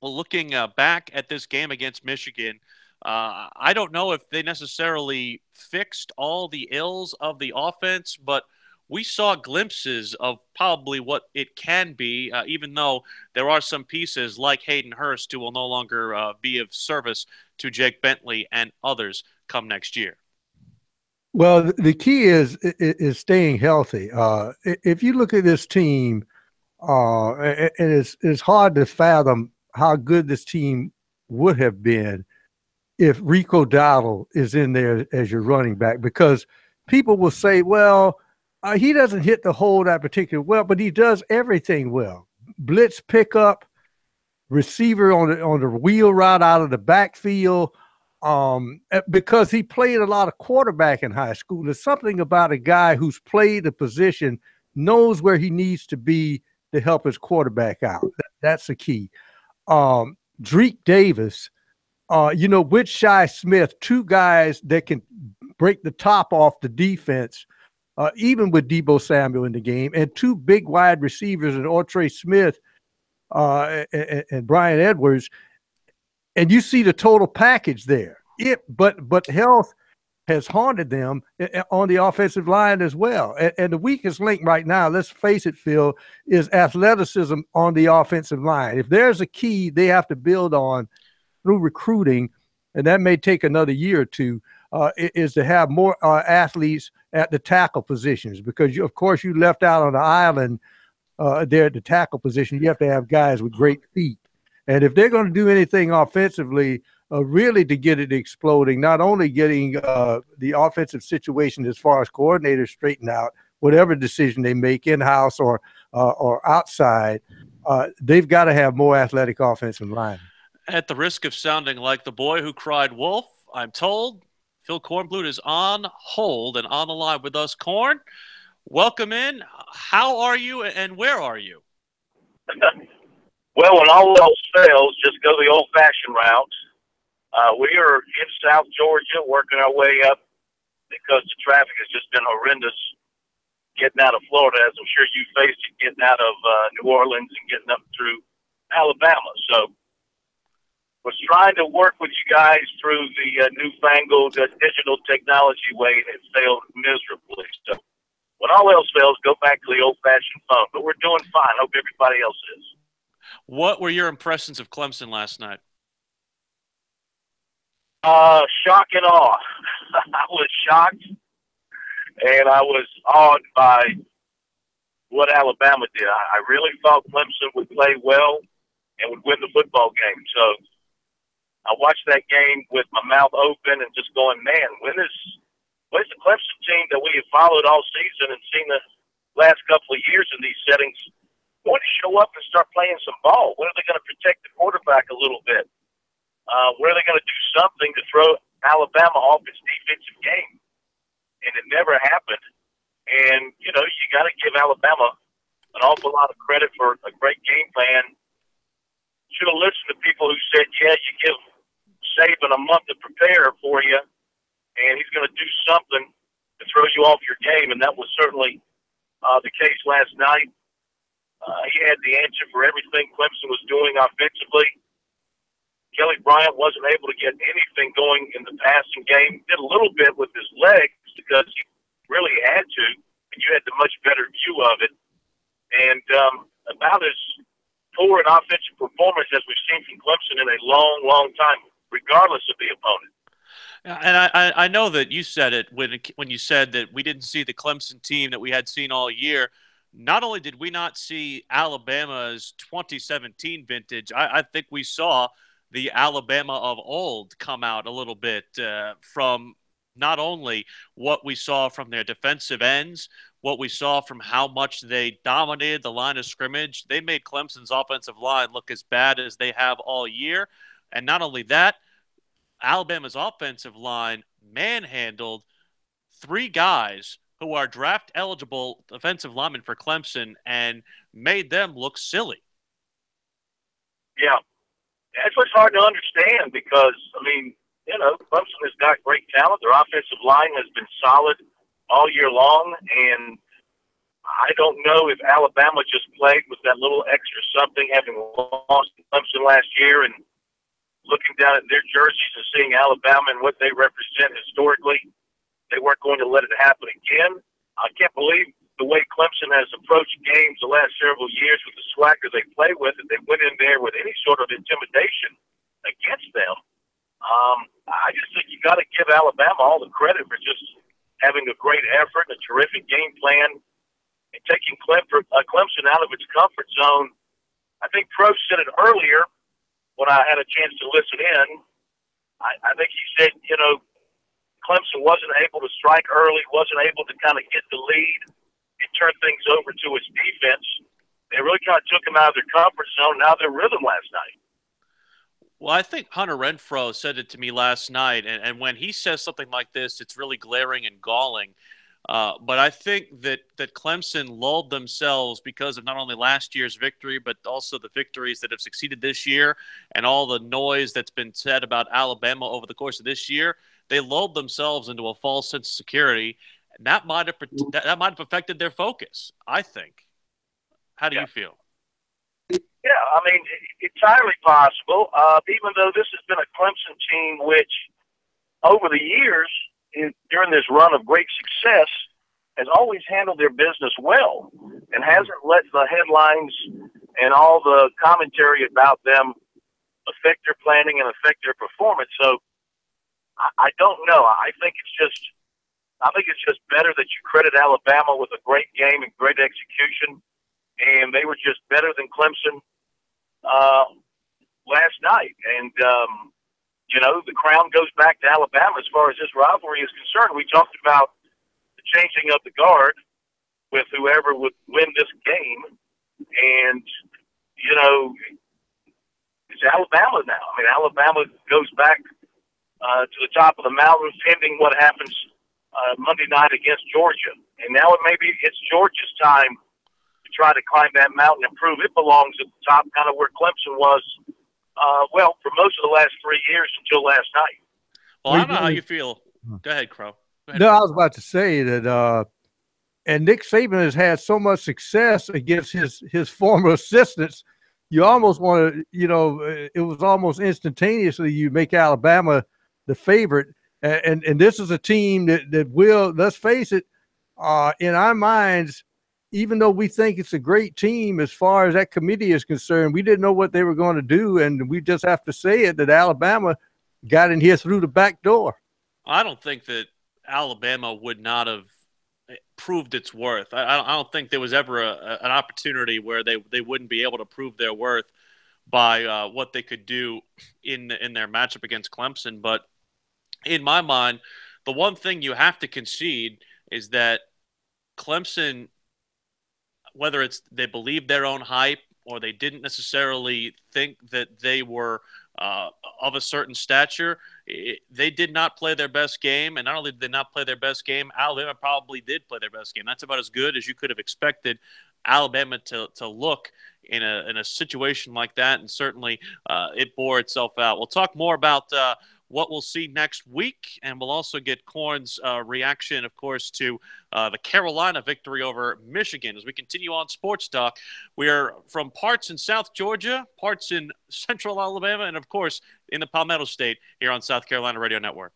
[SPEAKER 1] looking back at this game against Michigan, I don't know if they necessarily fixed all the ills of the offense, but we saw glimpses of probably what it can be, even though there are some pieces like Hayden Hurst who will no longer be of service to Jake Bentley and others come next year.
[SPEAKER 6] Well, the key is staying healthy. If you look at this team, and it's hard to fathom how good this team would have been if Rico Dowdle is in there as your running back, because people will say, well, he doesn't hit the hole that particular well, but he does everything well. Blitz pickup, receiver on the wheel route out of the backfield. Because he played a lot of quarterback in high school. There's something about a guy who's played a position, knows where he needs to be to help his quarterback out. That's the key. Drake Davis, with Shi Smith, two guys that can break the top off the defense, even with Deebo Samuel in the game, and two big wide receivers in Ortre Smith and Brian Edwards. And you see the total package there. But health has haunted them on the offensive line as well. And the weakest link right now, let's face it, Phil, is athleticism on the offensive line. If there's a key they have to build on through recruiting, and that may take another year or two, is to have more athletes at the tackle positions, because, of course, you left out on the island there at the tackle position. You have to have guys with great feet. And if they're going to do anything offensively, really to get it exploding, not only getting the offensive situation as far as coordinators straightened out, whatever decision they make in-house or outside, they've got to have more athletic offensive line.
[SPEAKER 1] At the risk of sounding like the boy who cried wolf, I'm told Phil Kornblut is on hold and on the line with us. Korn, welcome in. How are you and where are you?
[SPEAKER 9] Well, when all else fails, just go the old-fashioned route. We are in South Georgia working our way up because the traffic has just been horrendous getting out of Florida, as I'm sure you faced it getting out of New Orleans and getting up through Alabama. So was trying to work with you guys through the newfangled digital technology way, and it failed miserably. So when all else fails, go back to the old-fashioned phone. But we're doing fine. Hope everybody else is.
[SPEAKER 1] What were your impressions of Clemson last night?
[SPEAKER 9] Shock and awe. I was shocked, and I was awed by what Alabama did. I really thought Clemson would play well and would win the football game. So I watched that game with my mouth open and just going, man, where's the Clemson team that we have followed all season and seen the last couple of years in these settings going to show up and start playing some ball? When are they going to protect the quarterback a little bit? When are they going to do something to throw Alabama off its defensive game? And it never happened. And, you know, you got to give Alabama an awful lot of credit for a great game plan. Should have listened to people who said, yeah, you give Saban a month to prepare for you, and he's going to do something to throw you off your game. And that was certainly the case last night. He had the answer for everything Clemson was doing offensively. Kelly Bryant wasn't able to get anything going in the passing game. Did a little bit with his legs because he really had to, and you had the much better view of it. And about as poor an offensive performance as we've seen from Clemson in a long, long time, regardless of the opponent.
[SPEAKER 1] And I know that you said it when you said that we didn't see the Clemson team that we had seen all year. Not only did we not see Alabama's 2017 vintage, I think we saw the Alabama of old come out a little bit from not only what we saw from their defensive ends, what we saw from how much they dominated the line of scrimmage. They made Clemson's offensive line look as bad as they have all year. And not only that, Alabama's offensive line manhandled three guys who are draft-eligible defensive linemen for Clemson and made them look silly.
[SPEAKER 9] Yeah. That's what's hard to understand because, I mean, you know, Clemson has got great talent. Their offensive line has been solid all year long, and I don't know if Alabama just played with that little extra something, having lost to Clemson last year, and looking down at their jerseys and seeing Alabama and what they represent historically, they weren't going to let it happen again. I can't believe the way Clemson has approached games the last several years with the swagger they play with, and they went in there with any sort of intimidation against them. I just think you got to give Alabama all the credit for just having a great effort, a terrific game plan, and taking Clemson out of its comfort zone. I think Pro said it earlier when I had a chance to listen in. I think he said, you know, Clemson wasn't able to strike early, wasn't able to kind of get the lead and turn things over to its defense. They really kind of took them out of their comfort zone and out of their rhythm last night.
[SPEAKER 1] Well, I think Hunter Renfrow said it to me last night, and when he says something like this, it's really glaring and galling. But I think that Clemson lulled themselves because of not only last year's victory, but also the victories that have succeeded this year and all the noise that's been said about Alabama over the course of this year. They lulled themselves into a false sense of security, and that might have affected their focus, I think. How do you feel?
[SPEAKER 9] Yeah, I mean, it's entirely possible, even though this has been a Clemson team which, over the years, during this run of great success, has always handled their business well and hasn't let the headlines and all the commentary about them affect their planning and affect their performance. So I don't know. I think it's just better that you credit Alabama with a great game and great execution, and they were just better than Clemson last night. And you know, the crown goes back to Alabama as far as this rivalry is concerned. We talked about the changing of the guard with whoever would win this game. And, you know, it's Alabama now. I mean, Alabama goes back to the top of the mountain pending what happens Monday night against Georgia. And now it's Georgia's time to try to climb that mountain and prove it belongs at the top, kind of where Clemson was well, for most of the last 3 years until last night.
[SPEAKER 1] Well, I don't know how you feel. Go ahead, Crow.
[SPEAKER 6] I was about to say that, and Nick Saban has had so much success against his former assistants. You almost want to, you know, it was almost instantaneously you make Alabama the favorite. And this is a team that will, let's face it, in our minds, even though we think it's a great team as far as that committee is concerned, we didn't know what they were going to do, and we just have to say it that Alabama got in here through the back door.
[SPEAKER 1] I don't think that Alabama would not have proved its worth. I don't think there was ever an opportunity where they wouldn't be able to prove their worth by what they could do in their matchup against Clemson. But in my mind, the one thing you have to concede is that Clemson, whether it's they believed their own hype or they didn't necessarily think that they were of a certain stature, they did not play their best game. And not only did they not play their best game, Alabama probably did play their best game. That's about as good as you could have expected Alabama to look in a situation like that. And certainly it bore itself out. We'll talk more about what we'll see next week. And we'll also get Korn's reaction, of course, to the Carolina victory over Michigan. As we continue on Sports Talk, we are from parts in South Georgia, parts in Central Alabama, and, of course, in the Palmetto State here on South Carolina Radio Network.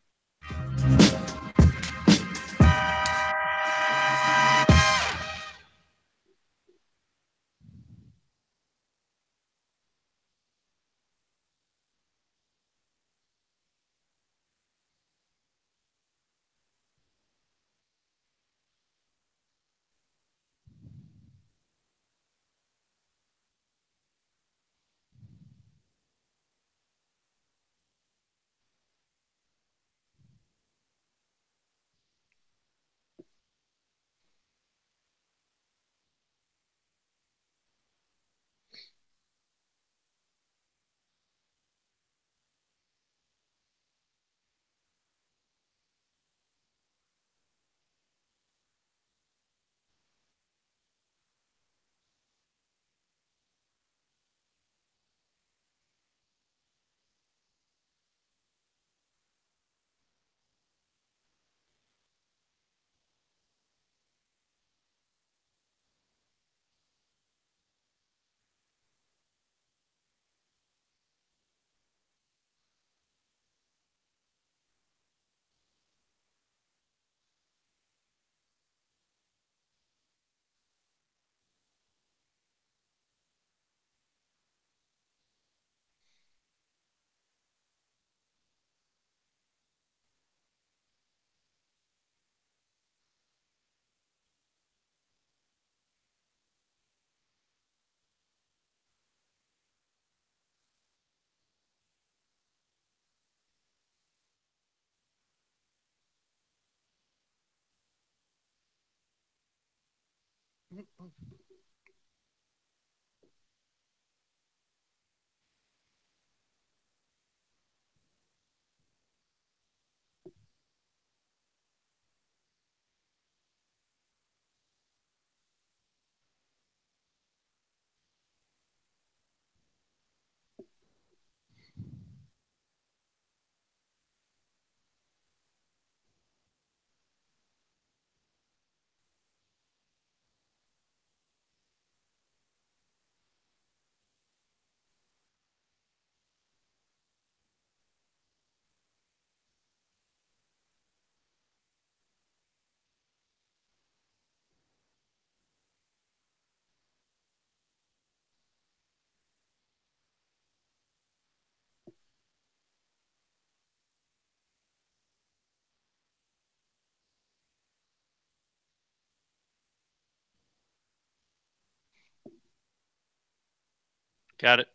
[SPEAKER 1] Got it.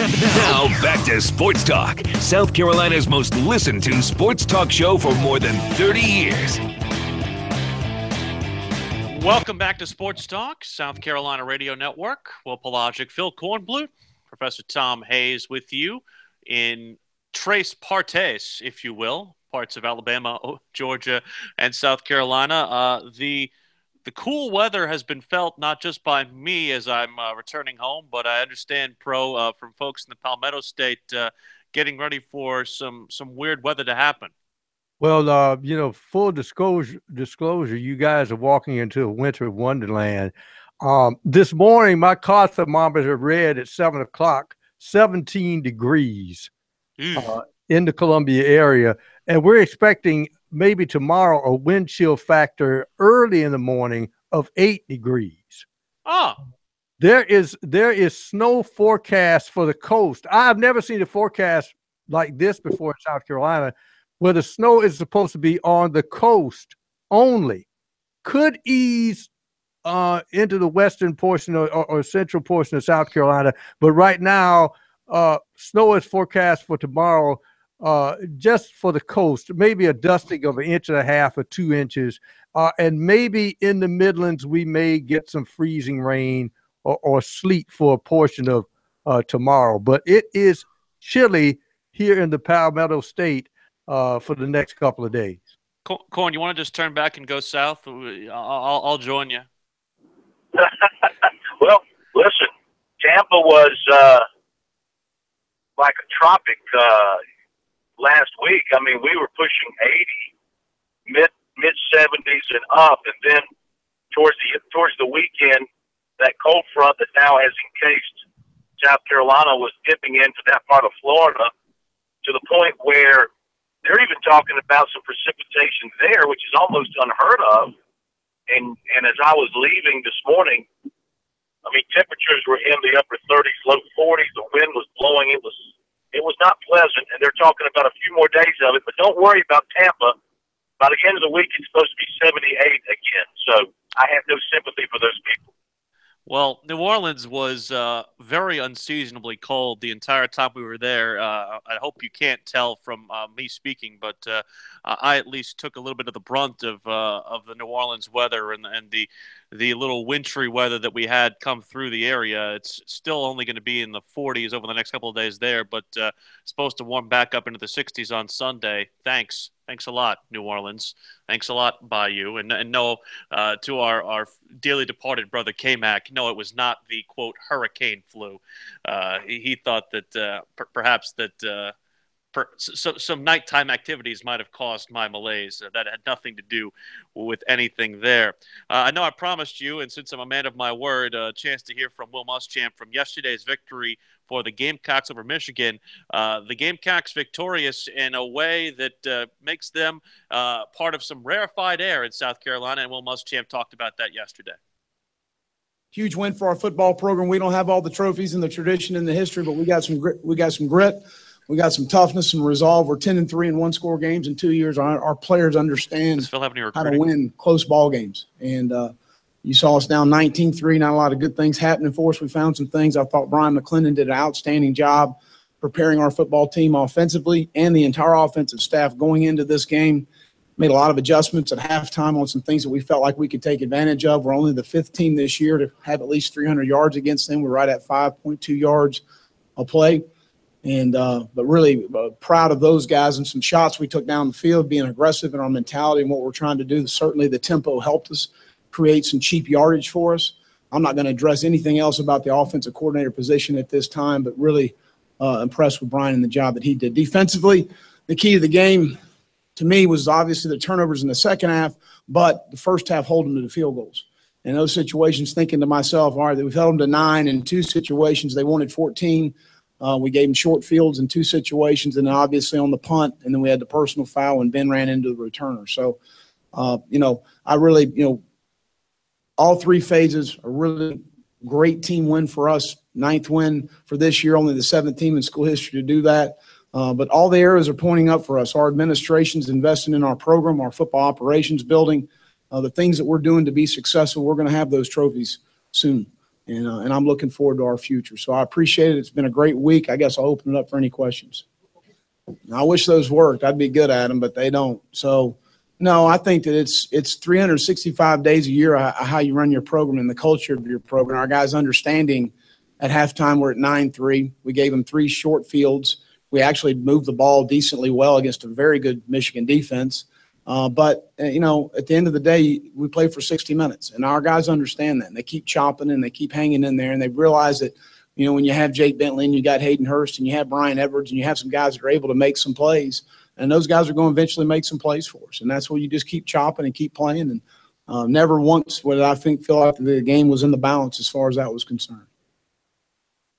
[SPEAKER 3] Now back to Sports Talk, South Carolina's most listened to sports talk show for more than 30 years.
[SPEAKER 1] Welcome back to Sports Talk, South Carolina Radio Network. Will Pelagic, Phil Kornblut, Professor Tom Hayes with you in tres partes, if you will, parts of Alabama, Georgia, and South Carolina. The cool weather has been felt not just by me as I'm returning home, but I understand, from folks in the Palmetto State getting ready for some weird weather to happen.
[SPEAKER 6] Well, full disclosure, you guys are walking into a winter wonderland. This morning, my car thermometer read at 7 o'clock, 17 degrees in the Columbia area. And we're expecting maybe tomorrow a wind chill factor early in the morning of 8 degrees.
[SPEAKER 1] Oh.
[SPEAKER 6] There is snow forecast for the coast. I've never seen a forecast like this before in South Carolina, where the snow is supposed to be on the coast only. Could ease into the western portion or central portion of South Carolina. But right now, snow is forecast for tomorrow just for the coast, maybe a dusting of 1.5 inches or 2 inches. And maybe in the Midlands, we may get some freezing rain or sleet for a portion of tomorrow. But it is chilly here in the Palmetto State for the next couple of days.
[SPEAKER 1] Corn, you want to just turn back and go south? I'll join you.
[SPEAKER 9] Well, listen, Tampa was like a tropic last week. I mean, we were pushing 80, mid 70s and up, and then towards the weekend, that cold front that now has encased South Carolina was dipping into that part of Florida to the point where they're even talking about some precipitation there, which is almost unheard of. And as I was leaving this morning, I mean, temperatures were in the upper 30s, low 40s. The wind was blowing. It was not pleasant, and they're talking about a few more days of it. But don't worry about Tampa. By the end of the week, it's supposed to be 78 again. So I have no sympathy for those people.
[SPEAKER 1] Well, New Orleans was very unseasonably cold the entire time we were there. I hope you can't tell from me speaking, but I at least took a little bit of the brunt of the New Orleans weather and the little wintry weather that we had come through the area. It's still only going to be in the 40s over the next couple of days there, but supposed to warm back up into the 60s on Sunday. Thanks a lot, New Orleans. Thanks a lot, Bayou. And no, to our dearly departed brother K-Mac, no, it was not the, quote, hurricane flu. He thought that perhaps that some nighttime activities might have caused my malaise. That had nothing to do with anything there. I know I promised you, and since I'm a man of my word, a chance to hear from Will Muschamp from yesterday's victory for the Gamecocks over Michigan. The Gamecocks victorious in a way that makes them part of some rarefied air in South Carolina, and Will Muschamp talked about that yesterday.
[SPEAKER 10] Huge win for our football program. We don't have all the trophies and the tradition and the history, but we got some grit. We got some toughness and resolve. We're 10-3 in one-score games in 2 years. Our players understand how to win close ball games. And you saw us down 19-3. Not a lot of good things happening for us. We found some things. I thought Brian McClendon did an outstanding job preparing our football team offensively and the entire offensive staff going into this game. Made a lot of adjustments at halftime on some things that we felt like we could take advantage of. We're only the 5th team this year to have at least 300 yards against them. We're right at 5.2 yards a play. And but really proud of those guys and some shots we took down the field, being aggressive in our mentality and what we're trying to do. Certainly the tempo helped us create some cheap yardage for us. I'm not going to address anything else about the offensive coordinator position at this time, but really impressed with Brian and the job that he did. Defensively, the key to the game to me was obviously the turnovers in the second half, but the first half holding them to the field goals. In those situations, thinking to myself, all right, we've held them to 9 in 2 situations. They wanted 14. We gave them short fields in 2 situations, and then obviously on the punt, and then we had the personal foul, and Ben ran into the returner. So, I really, all 3 phases are really great team win for us. 9th win for this year, only the 7th team in school history to do that. But all the arrows are pointing up for us. Our administration's investing in our program, our football operations building, the things that we're doing to be successful. We're going to have those trophies soon. and I'm looking forward to our future. So I appreciate it. It's been a great week. I guess I'll open it up for any questions. I wish those worked. I'd be good at them, but they don't. So, no, I think that it's 365 days a year how you run your program and the culture of your program. Our guys understanding at halftime we're at 9-3. We gave them 3 short fields. We actually moved the ball decently well against a very good Michigan defense. But, at the end of the day, we play for 60 minutes, and our guys understand that. And they keep chopping and they keep hanging in there, and they realize that, when you have Jake Bentley and you got Hayden Hurst and you have Brian Edwards and you have some guys that are able to make some plays, and those guys are going to eventually make some plays for us. And that's where you just keep chopping and keep playing. And never once would I feel like the game was in the balance as far as that was concerned.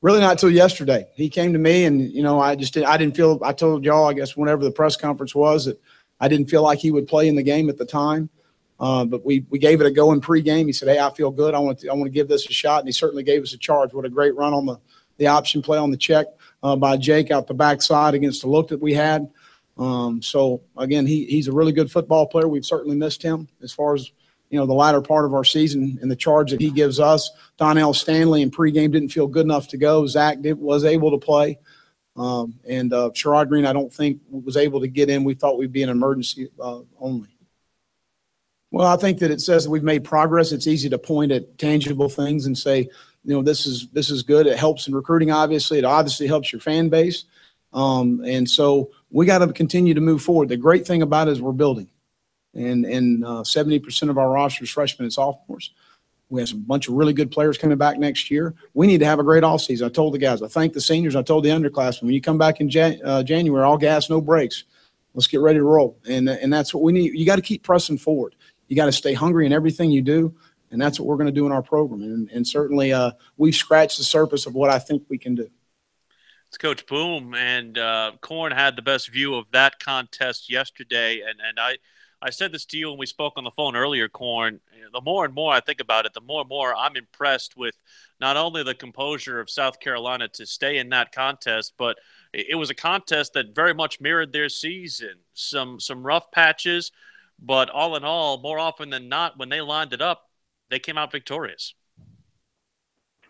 [SPEAKER 10] Really not until yesterday. He came to me and, I didn't feel – I told y'all, I guess, whenever the press conference was, that I didn't feel like he would play in the game at the time. But we gave it a go in pregame. He said, "Hey, I feel good. I want to give this a shot." And he certainly gave us a charge. What a great run on the option play on the check by Jake out the backside against the look that we had. So, again, he's a really good football player. We've certainly missed him as far as, the latter part of our season and the charge that he gives us. Donnell Stanley in pregame didn't feel good enough to go. Zach was able to play. And Sherrod Green, I don't think, was able to get in. We thought we'd be an emergency only. Well, I think that it says that we've made progress. It's easy to point at tangible things and say, this is good. It helps in recruiting, obviously. It obviously helps your fan base. And so we got to continue to move forward. The great thing about it is we're building. And 70% of our roster is freshmen and sophomores. We have a bunch of really good players coming back next year. We need to have a great offseason. I told the guys, I thank the seniors, I told the underclassmen, when you come back in January, all gas, no brakes. Let's get ready to roll. And that's what we need. You got to keep pressing forward. You got to stay hungry in everything you do, and that's what we're going to do in our program. And certainly we've scratched the surface of what I think we can do.
[SPEAKER 1] It's Coach Boom, and Corn had the best view of that contest yesterday. And I said this to you when we spoke on the phone earlier, Corn. The more and more I think about it, the more and more I'm impressed with not only the composure of South Carolina to stay in that contest, but it was a contest that very much mirrored their season. Some rough patches, but all in all, more often than not, when they lined it up, they came out victorious.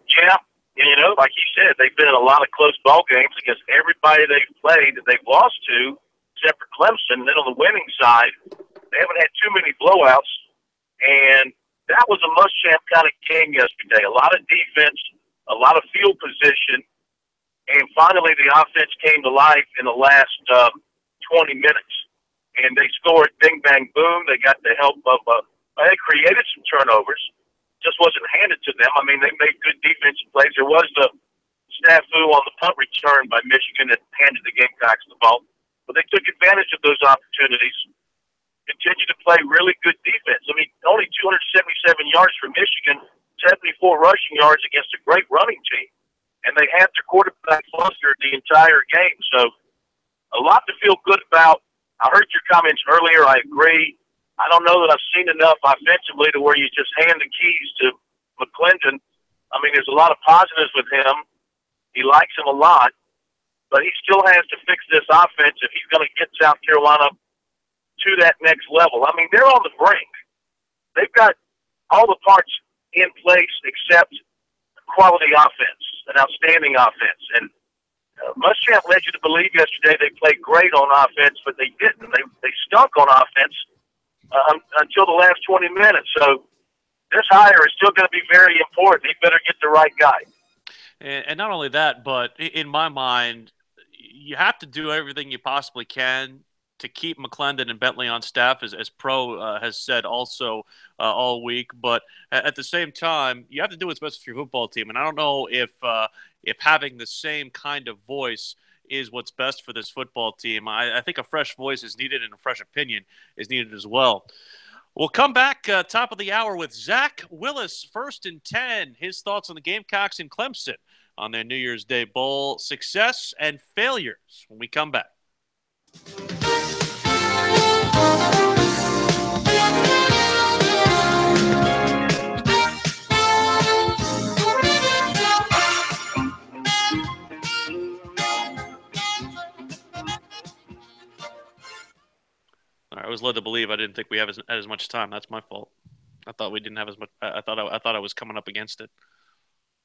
[SPEAKER 9] Yeah, and like you said, they've been in a lot of close ball games against everybody they've played that they've lost to, except for Clemson. Then on the winning side, they haven't had too many blowouts, and that was a must-champ kind of game yesterday. A lot of defense, a lot of field position, and finally the offense came to life in the last 20 minutes. And they scored bing, bang, boom. They got the help of they created some turnovers. Just wasn't handed to them. I mean, they made good defensive plays. There was the snafu on the punt return by Michigan that handed the Gamecocks the ball. But they took advantage of those opportunities, continued to play really good defense. I mean, only 277 yards for Michigan, 74 rushing yards against a great running team. And they had their quarterback flustered the entire game. So a lot to feel good about. I heard your comments earlier. I agree. I don't know that I've seen enough offensively to where you just hand the keys to McClendon. I mean, there's a lot of positives with him. He likes him a lot, but he still has to fix this offense if he's going to get South Carolina to that next level. I mean, they're on the brink. They've got all the parts in place except quality offense, an outstanding offense. And Muschamp led you to believe yesterday they played great on offense, but they didn't. They stunk on offense until the last 20 minutes. So this hire is still going to be very important. He better get the right guy.
[SPEAKER 1] And not only that, but in my mind, you have to do everything you possibly can to keep McClendon and Bentley on staff, as Pro has said also all week. But at the same time, you have to do what's best for your football team. And I don't know if having the same kind of voice is what's best for this football team. I think a fresh voice is needed and a fresh opinion is needed as well. We'll come back top of the hour with Zach Willis, 1st and 10. His thoughts on the Gamecocks in Clemson on their New Year's Day Bowl success and failures when we come back. I was led to believe I didn't think we have as much time. That's my fault. I thought we didn't have as much. I thought I was coming up against it.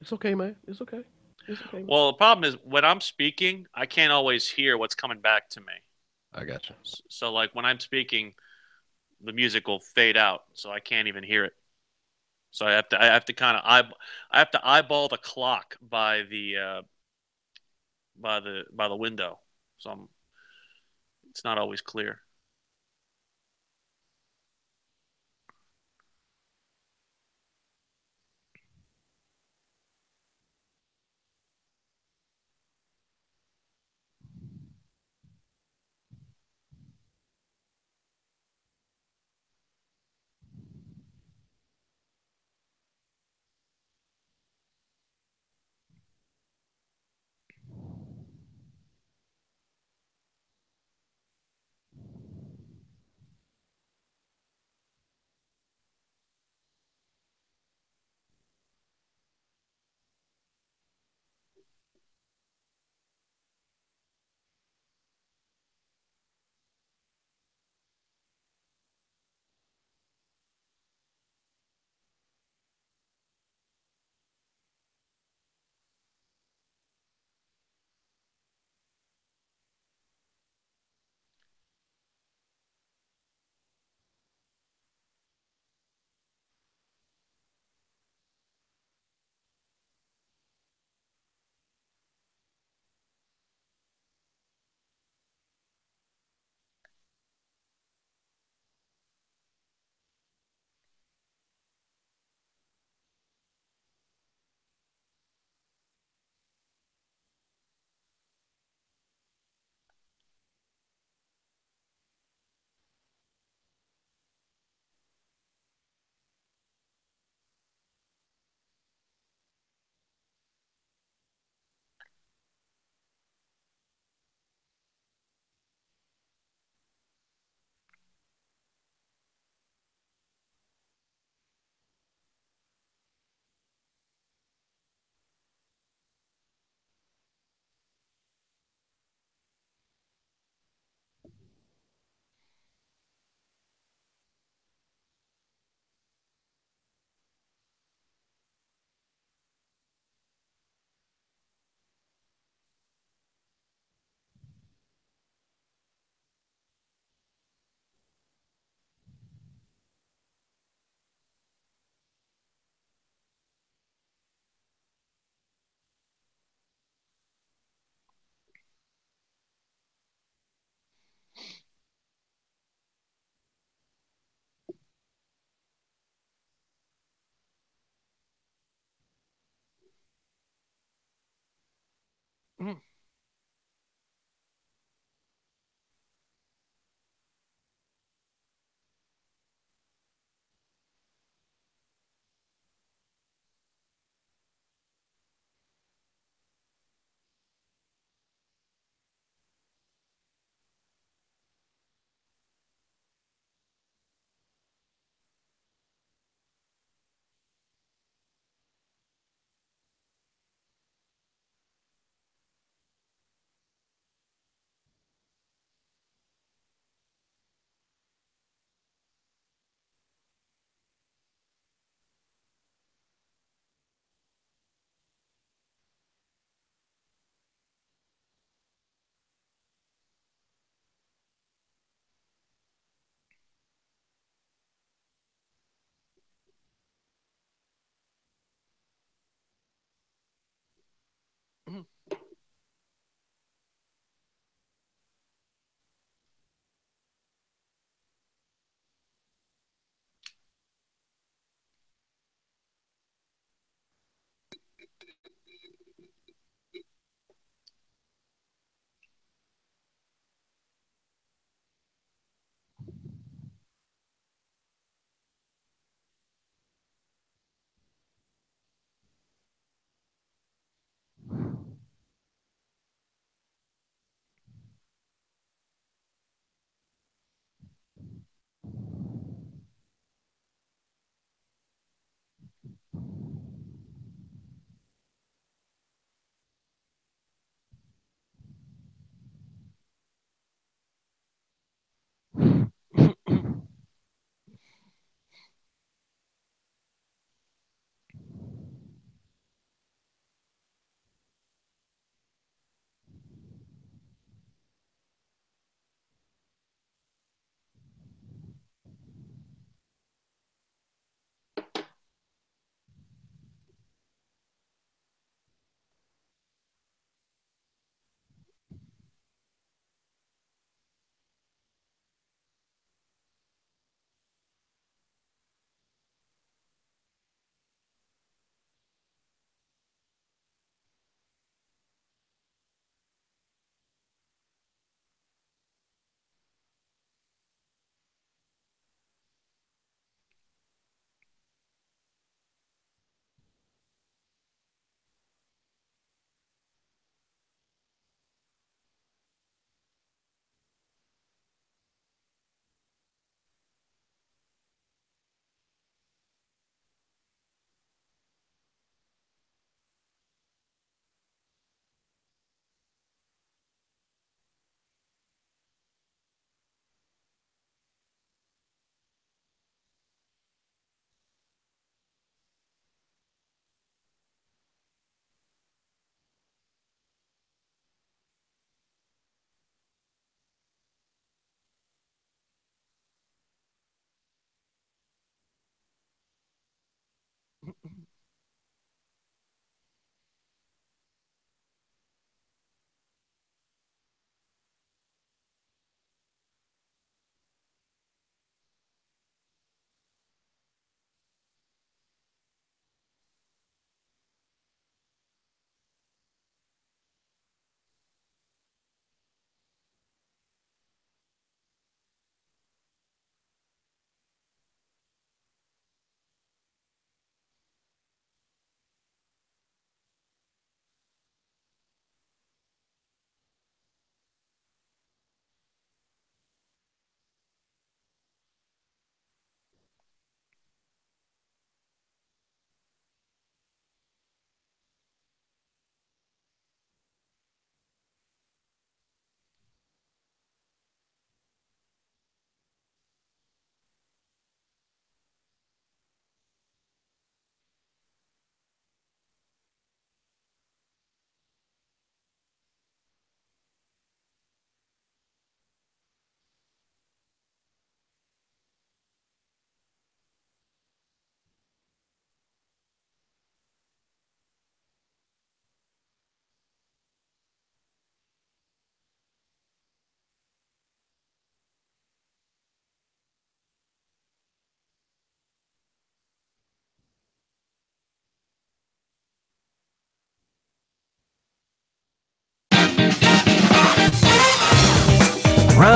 [SPEAKER 2] It's okay, man. It's okay. It's okay. Man.
[SPEAKER 1] Well, the problem is when I'm speaking, I can't always hear what's coming back to me.
[SPEAKER 2] I got you.
[SPEAKER 1] So, like when I'm speaking, the music will fade out, so I can't even hear it. So I have to kind of I have to eyeball the clock by the window. So it's not always clear. Mhm.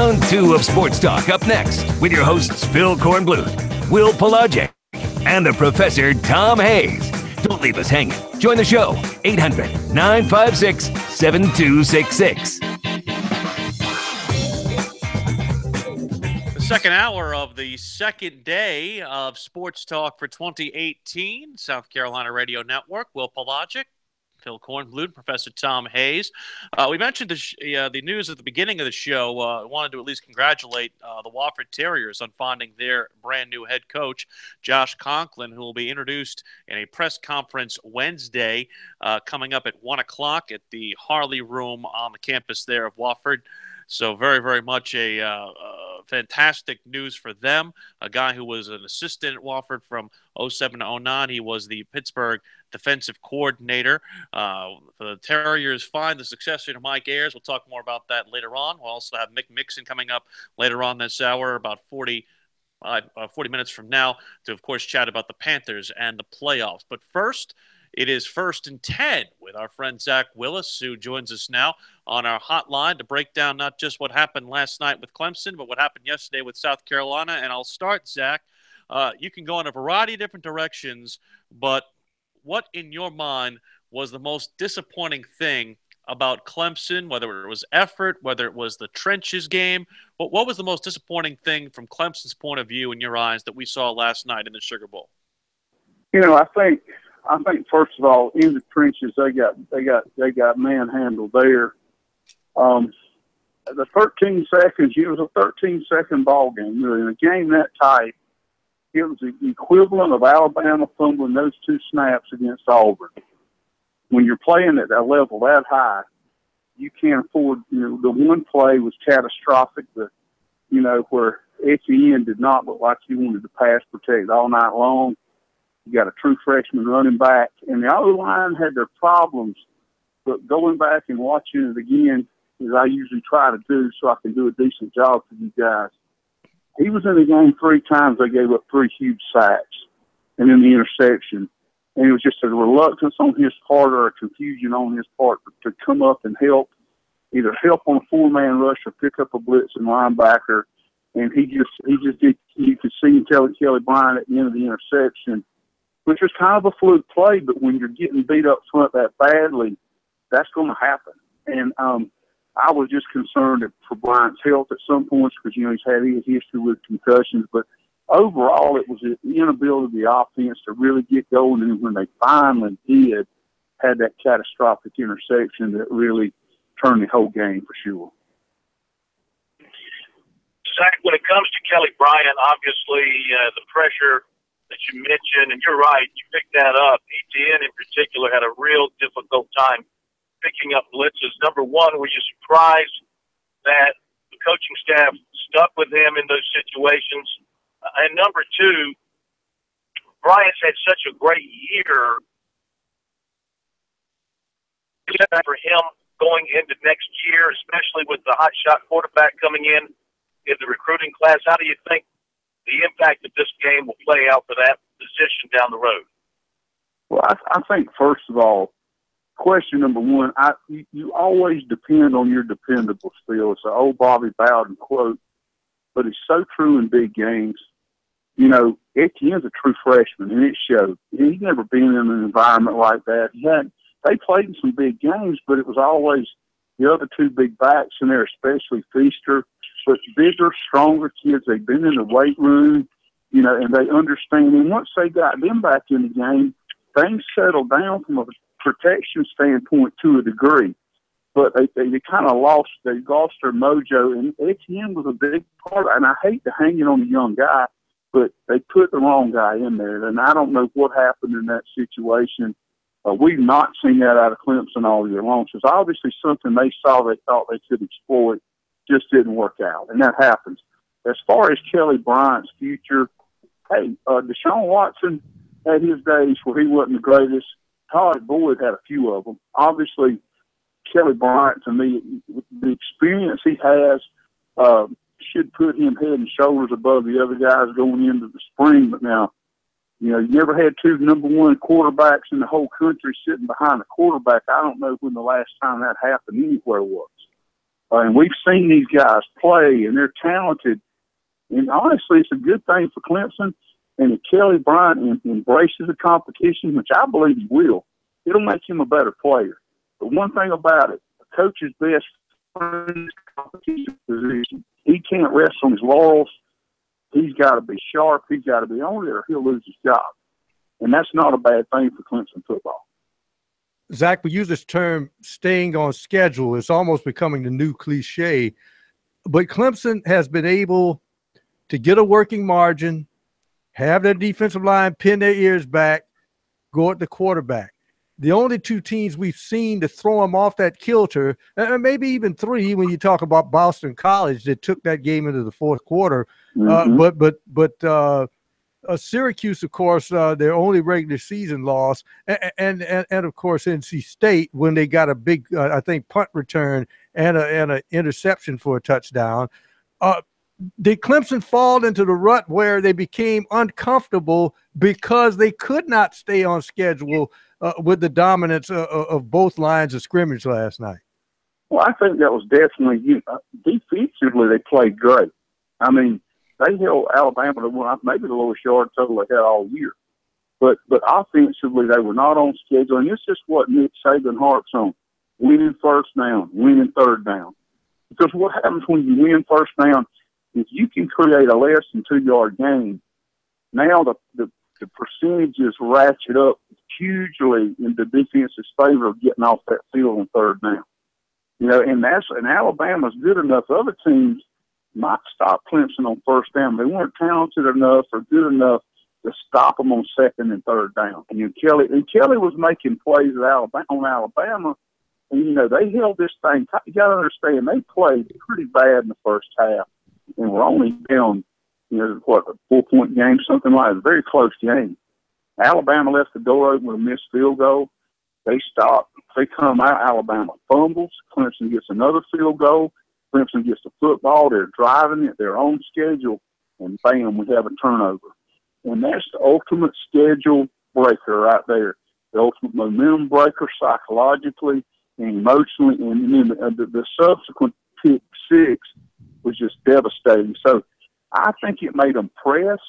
[SPEAKER 3] Round 2 of Sports Talk up next with your hosts Phil Kornblut, Will Pelagic, and the Professor Tom Hayes. Don't leave us hanging. Join the show, 800-956-7266.
[SPEAKER 1] The second hour of the second day of Sports Talk for 2018, South Carolina Radio Network. Will Pelagic, Phil Kornblut, Professor Tom Hayes. We mentioned the news at the beginning of the show. I wanted to at least congratulate the Wofford Terriers on finding their brand new head coach, Josh Conklin, who will be introduced in a press conference Wednesday coming up at 1 o'clock at the Harley Room on the campus there of Wofford. So very, very much a fantastic news for them. A guy who was an assistant at Wofford from 07 to 09. He was the Pittsburgh defensive coordinator. The Terriers find the successor to Mike Ayers. We'll talk more about that later on. We'll also have Mick Mixon coming up later on this hour, about 40 minutes from now, to, of course, chat about the Panthers and the playoffs. But first, it is 1st and 10 with our friend Zach Willis, who joins us now on our hotline to break down not just what happened last night with Clemson, but what happened yesterday with South Carolina. And I'll start, Zach. You can go in a variety of different directions, but what in your mind was the most disappointing thing about Clemson, whether it was effort, whether it was the trenches game? What was the most disappointing thing from Clemson's point of view in your eyes that we saw last night in the Sugar Bowl?
[SPEAKER 11] I think first of all, in the trenches, they got manhandled there. The 13 seconds, it was a 13-second ball game. Really. In a game that tight, it was the equivalent of Alabama fumbling those 2 snaps against Auburn. When you're playing at that level that high, you can't afford, the one play was catastrophic, where Etienne did not look like he wanted to pass protect all night long. You got a true freshman running back, and the O-line had their problems. But going back and watching it again, as I usually try to do so I can do a decent job for you guys, he was in the game 3 times. They gave up 3 huge sacks and then the interception. And it was just a reluctance on his part or a confusion on his part to come up and either help on a 4-man rush or pick up a blitz and linebacker. And he just did, you could see him telling Kelly Bryant at the end of the interception, which was kind of a fluke play, but when you're getting beat up front that badly, that's going to happen. And I was just concerned for Bryant's health at some points because, he's had his history with concussions. But overall, it was the inability of the offense to really get going. And when they finally did, had that catastrophic interception that really turned the whole game for sure.
[SPEAKER 9] Zach, when it comes to Kelly Bryant, obviously the pressure that you mentioned, and you're right, you picked that up. Etienne in particular had a real difficult time picking up blitzes. Number one, were you surprised that the coaching staff stuck with him in those situations? And number two, Bryant's had such a great year for him going into next year, especially with the hotshot quarterback coming in the recruiting class. How do you think the impact of this game will play out for that position down the road?
[SPEAKER 11] Well, I think, first of all, question number one, you always depend on your dependables, Phil. It's an old Bobby Bowden quote, but it's so true in big games. Etienne's a true freshman, and it showed. He's never been in an environment like that. They played in some big games, but it was always the other 2 big backs in there, especially Feaster. But bigger, stronger kids, they've been in the weight room, and they understand. And once they got them back in the game, things settled down from a protection standpoint to a degree. But they kind of lost their mojo, and Etienne was a big part. And I hate to hang it on a young guy, but they put the wrong guy in there. And I don't know what happened in that situation. We've not seen that out of Clemson all year long. So it's obviously something they saw they thought they could exploit. Just didn't work out, and that happens. As far as Kelly Bryant's future, Deshaun Watson had his days where he wasn't the greatest. Todd Boyd had a few of them. Obviously, Kelly Bryant, to me, the experience he has should put him head and shoulders above the other guys going into the spring. But now, you never had 2 number 1 quarterbacks in the whole country sitting behind a quarterback. I don't know when the last time that happened anywhere was. And we've seen these guys play, and they're talented. And honestly, it's a good thing for Clemson. And if Kelly Bryant embraces the competition, which I believe he will, it'll make him a better player. But one thing about it, a coach's best friend is competition position. He can't rest on his laurels. He's got to be sharp. He's got to be on there, or he'll lose his job. And that's not a bad thing for Clemson football.
[SPEAKER 6] Zach, we use this term staying on schedule. It's almost becoming the new cliche. But Clemson has been able to get a working margin, have their defensive line pin their ears back, go at the quarterback. The only two teams we've seen to throw them off that kilter, and maybe even three when you talk about Boston College that took that game into the fourth quarter. Syracuse, of course, their only regular season loss, and of course NC State when they got a big, I think, punt return and an interception for a touchdown. Did Clemson fall into the rut where they became uncomfortable because they could not stay on schedule with the dominance of both lines of scrimmage last night?
[SPEAKER 11] Well, I think that was definitely defensively they played great. I mean, they held Alabama to maybe the lowest yard total they had all year. But offensively, they were not on schedule. And it's just what Nick Saban harps on, winning first down, winning third down. Because what happens when you win first down, if you can create a less than 2-yard gain, now the percentages ratchet up hugely in the defense's favor of getting off that field on third down. You know, and Alabama's good enough. Other teams might stop Clemson on first down. They weren't talented enough or good enough to stop them on second and third down. And Kelly was making plays on Alabama, and you know they held this thing. You got to understand they played pretty bad in the first half, and we're only down, a 4-point game, something like that. A very close game. Alabama left the door open with a missed field goal. They stopped. They come out. Alabama fumbles. Clemson gets another field goal. Clemson gets the football. They're driving it. They're on schedule. And bam, we have a turnover. And that's the ultimate schedule breaker right there. The ultimate momentum breaker psychologically and emotionally. And then the subsequent pick six was just devastating. So I think it made them press.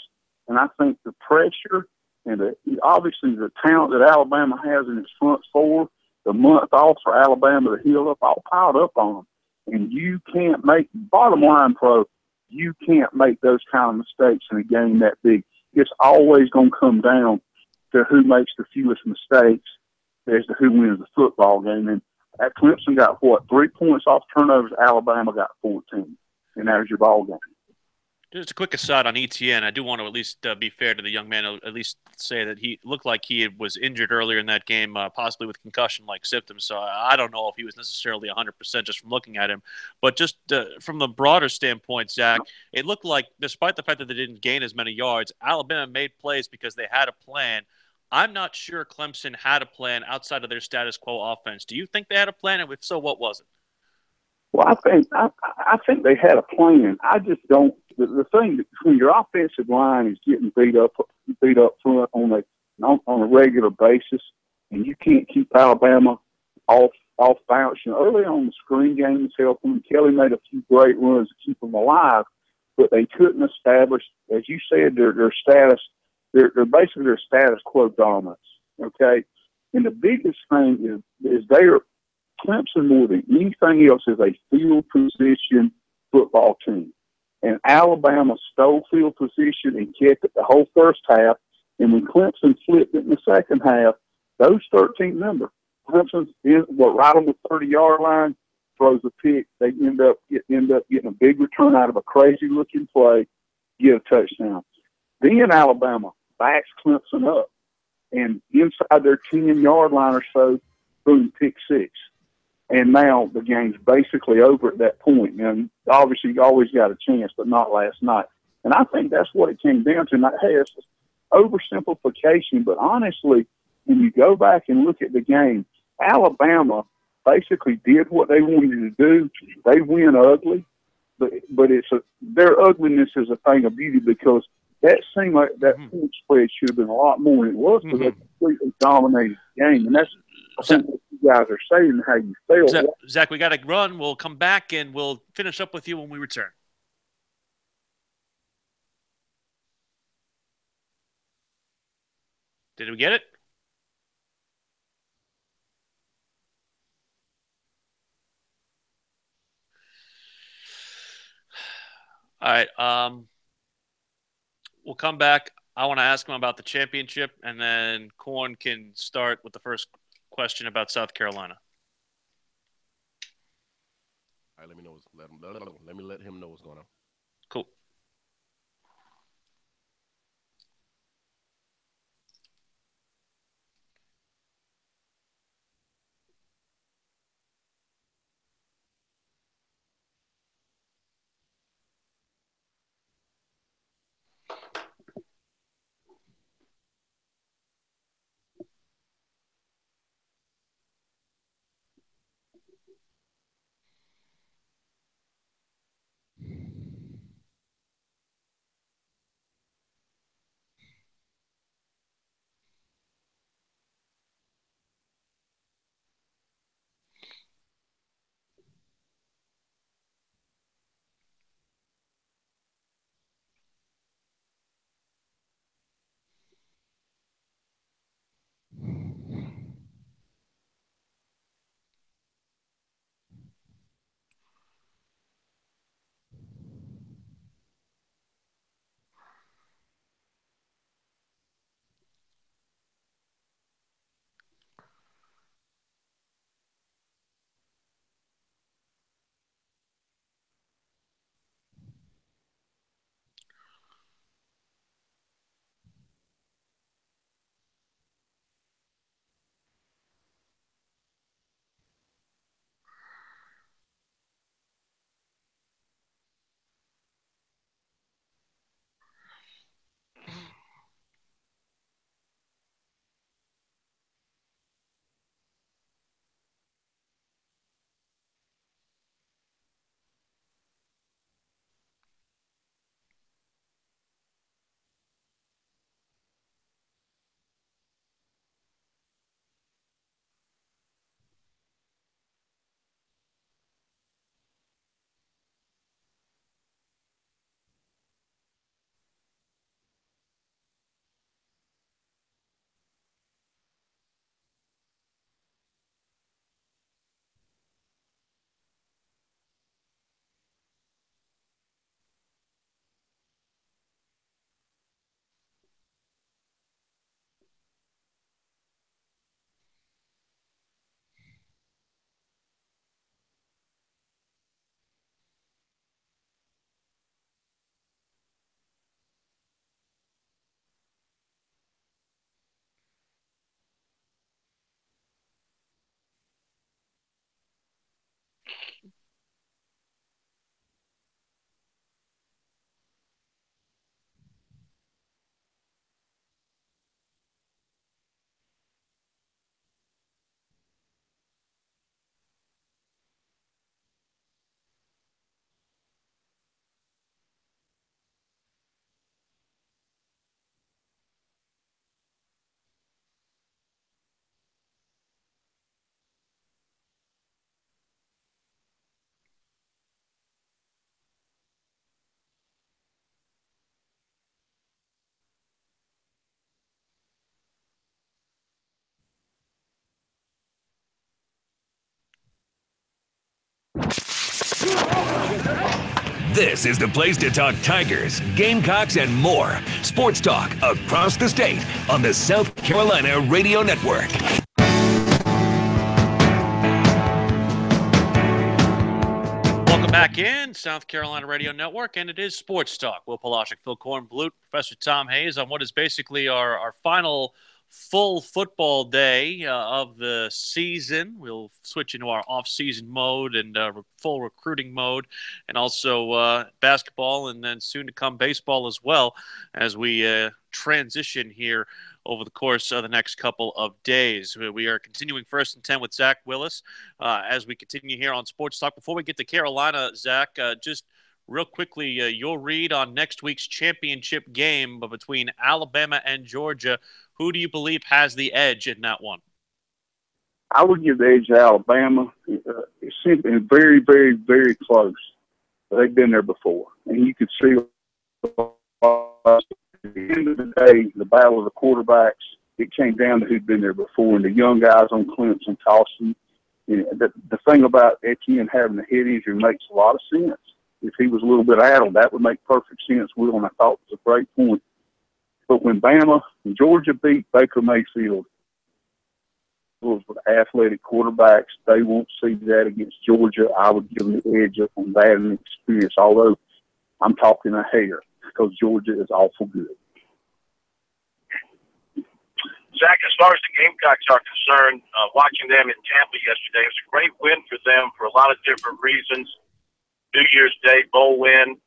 [SPEAKER 11] And I think the pressure and obviously the talent that Alabama has in its front four, the month off for Alabama to heal up, all piled up on them. And you can't make, bottom line, Pro, you can't make those kind of mistakes in a game that big. It's always going to come down to who makes the fewest mistakes as to who wins the football game. And at Clemson got, 3 points off turnovers. Alabama got 14. And that was your ball game.
[SPEAKER 1] Just a quick aside on ETN. I do want to at least be fair to the young man, at least say that he looked like he was injured earlier in that game, possibly with concussion-like symptoms. So I don't know if he was necessarily 100% just from looking at him. But just from the broader standpoint, Zach, it looked like despite the fact that they didn't gain as many yards, Alabama made plays because they had a plan. I'm not sure Clemson had a plan outside of their status quo offense. Do you think they had a plan? And if so, what was it?
[SPEAKER 11] Well, I think they had a plan. I just don't. The thing when your offensive line is getting beat up front on a regular basis, and you can't keep Alabama off balance. Early on, the screen game was helping. Kelly made a few great runs to keep them alive, but they couldn't establish, as you said, their status. They're basically their status quo dominance. Okay, and the biggest thing is Clemson more than anything else is a field position football team. And Alabama stole field position and kept it the whole first half. And when Clemson flipped it in the second half, those 13 members, Clemson's right on the 30-yard line, throws a pick. They end up getting a big return out of a crazy-looking play, get a touchdown. Then Alabama backs Clemson up. And inside their 10-yard line or so, boom, pick six. And now the game's basically over at that point. And obviously, you always got a chance, but not last night. And I think that's what it came down to. Now, hey, it's oversimplification, but honestly, when you go back and look at the game, Alabama basically did what they wanted to do. They win ugly, but their ugliness is a thing of beauty because that seemed like that point spread should have been a lot more than it was because they completely dominated the game. And I think what you guys are saying, how you feel.
[SPEAKER 1] Zach, we got to run. We'll come back and we'll finish up with you when we return. Did we get it? All right. We'll come back. I want to ask him about the championship, and then Corn can start with the first question about South Carolina.
[SPEAKER 2] All right, let me let him know what's going on.
[SPEAKER 1] Cool.
[SPEAKER 3] This is the place to talk Tigers, Gamecocks, and more. Sports talk across the state on the South Carolina Radio Network.
[SPEAKER 1] Welcome back in, South Carolina Radio Network, and it is Sports Talk. Will Palashik, Phil Kornblut, Professor Tom Hayes on what is basically our final full football day of the season. We'll switch into our off-season mode and full recruiting mode, and also basketball, and then soon to come baseball as well as we transition here over the course of the next couple of days. We are continuing First and 10 with Zach Willis as we continue here on Sports Talk. Before we get to Carolina, Zach, just real quickly, your read on next week's championship game between Alabama and Georgia. Who do you believe has the edge in that one?
[SPEAKER 11] I would give the edge to Alabama. It's simply very, very, very close. They've been there before. And you could see at the end of the day, the battle of the quarterbacks, it came down to who'd been there before. And the young guys on Clemson tossing. You know, the thing about Etienne having a head injury makes a lot of sense. If he was a little bit addled, that would make perfect sense, Will, and I thought it was a great point. But when Bama and Georgia beat Baker Mayfield, with athletic quarterbacks, they won't see that against Georgia. I would give them the edge up on that and experience, although I'm talking a hair because Georgia is awful good.
[SPEAKER 9] Zach, as far as the Gamecocks are concerned, watching them in Tampa yesterday, it was a great win for them for a lot of different reasons. New Year's Day bowl win,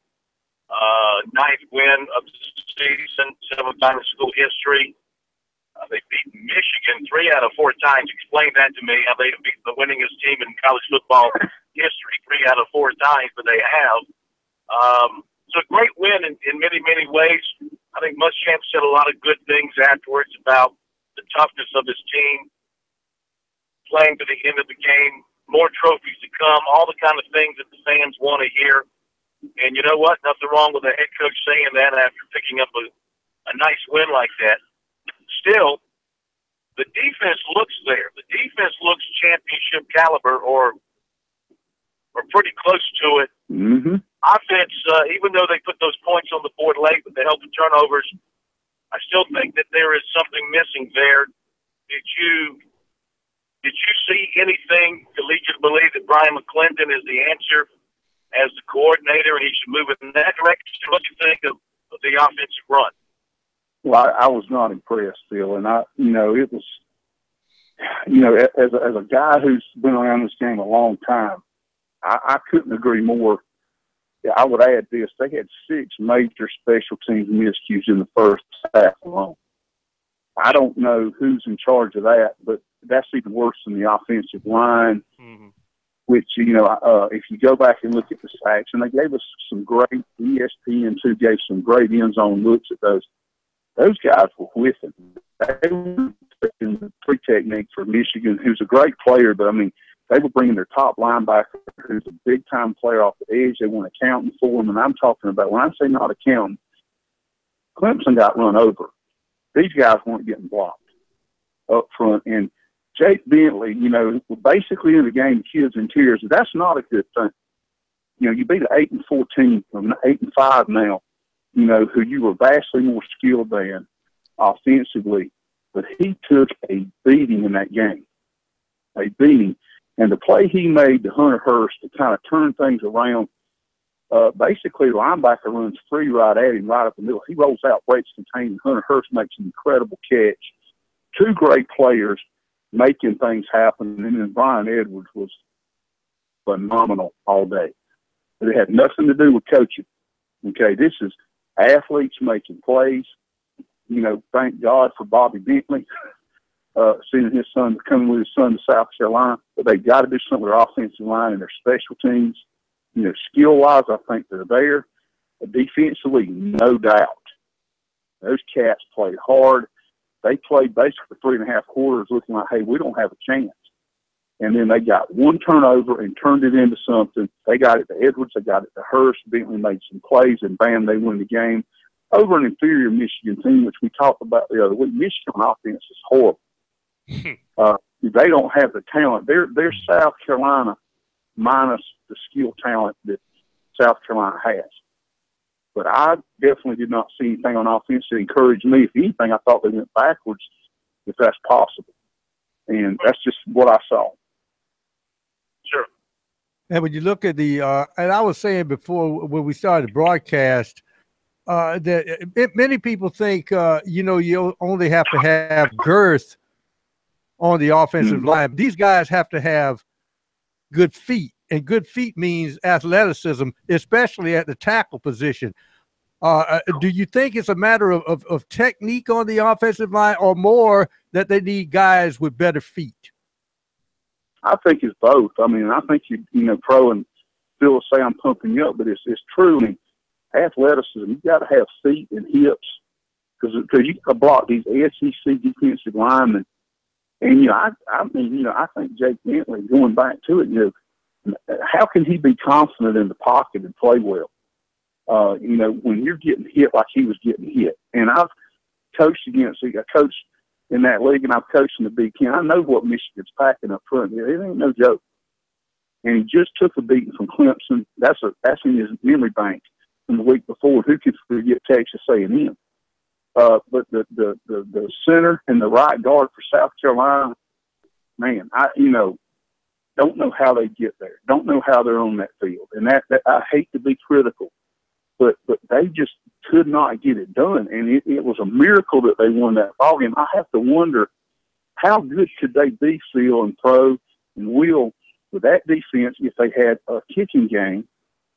[SPEAKER 9] ninth win of the season, 7th time in school history. They beat Michigan 3 out of 4 times. Explain that to me, how they beat the winningest team in college football history 3 out of 4 times, but they have. So a great win in many, many ways. I think Muschamp said a lot of good things afterwards about the toughness of his team, playing to the end of the game, more trophies to come, all the kind of things that the fans want to hear. And you know what? Nothing wrong with the head coach saying that after picking up a nice win like that. Still, the defense looks there. The defense looks championship caliber or pretty close to it.
[SPEAKER 11] Mm-hmm.
[SPEAKER 9] Offense, even though they put those points on the board late with the help of turnovers, I still think that there is something missing there. Did you see anything to lead you to believe that Brian McClendon is the answer as the coordinator and he should move in that direction? What do you think of the offensive run?
[SPEAKER 11] Well, I was not impressed, Phil, and it was, as a guy who's been around this game a long time, I couldn't agree more. I would add this: they had 6 major special teams miscues in the first half alone. I don't know who's in charge of that, but that's even worse than the offensive line. Mm-hmm. Which, if you go back and look at the sacks, and they gave us some great ESPN2 gave some great end zone looks at those. Those guys were with him. They were taking the free technique for Michigan, who's a great player, but, I mean, they were bringing their top linebacker, who's a big-time player, off the edge. They weren't accounting for him, and I'm talking about, when I say not accounting, Clemson got run over. These guys weren't getting blocked up front. And Jake Bentley, basically in the game, kids in tears. That's not a good thing. You beat an 8-4 team, from 8-5 now, who you were vastly more skilled than offensively, but he took a beating in that game, a beating. And the play he made to Hunter Hurst to kind of turn things around, basically the linebacker runs free right at him, right up the middle. He rolls out, breaks contained, Hunter Hurst makes an incredible catch. 2 great players making things happen, and then Brian Edwards was phenomenal all day. But it had nothing to do with coaching. Okay, this is athletes making plays. Thank God for Bobby Bentley, seeing his son, coming with his son to South Carolina. But they've got to do something with their offensive line and their special teams. Skill-wise, I think they're there. Defensively, no doubt. Those cats played hard. They played basically 3.5 quarters looking like, hey, we don't have a chance. And then they got 1 turnover and turned it into something. They got it to Edwards. They got it to Hurst. Bentley made some plays, and bam, they win the game over an inferior Michigan team, which we talked about the other week. Michigan offense is horrible. They don't have the talent. They're South Carolina minus the skill talent that South Carolina has. But I definitely did not see anything on offense that encouraged me. If anything, I thought they went backwards, if that's possible. And that's just what I saw.
[SPEAKER 9] Sure.
[SPEAKER 6] And when you look at the, and I was saying before when we started the broadcast, that many people think, you only have to have girth on the offensive line. These guys have to have good feet, and good feet means athleticism, especially at the tackle position. Do you think it's a matter of technique on the offensive line, or more that they need guys with better feet?
[SPEAKER 11] I think it's both. I mean, I think Pro and Phil will say I'm pumping you up, but it's true. I mean, athleticism, you got to have feet and hips because you can block these SEC defensive linemen And, I mean, I think Jake Bentley, going back to it, how can he be confident in the pocket and play well? When you're getting hit like he was getting hit. And I've coached I coached in that league, and I've coached in the Big Ten. I know what Michigan's packing up front there. It ain't no joke. And he just took a beating from Clemson. That's in his memory bank from the week before. Who could forget Texas A&M? But the center and the right guard for South Carolina, man, don't know how they get there. Don't know how they're on that field. And that I hate to be critical, but they just could not get it done. And it was a miracle that they won that ball game. I have to wonder, how good could they be, Phil and Pro and Will, with that defense if they had a kicking game,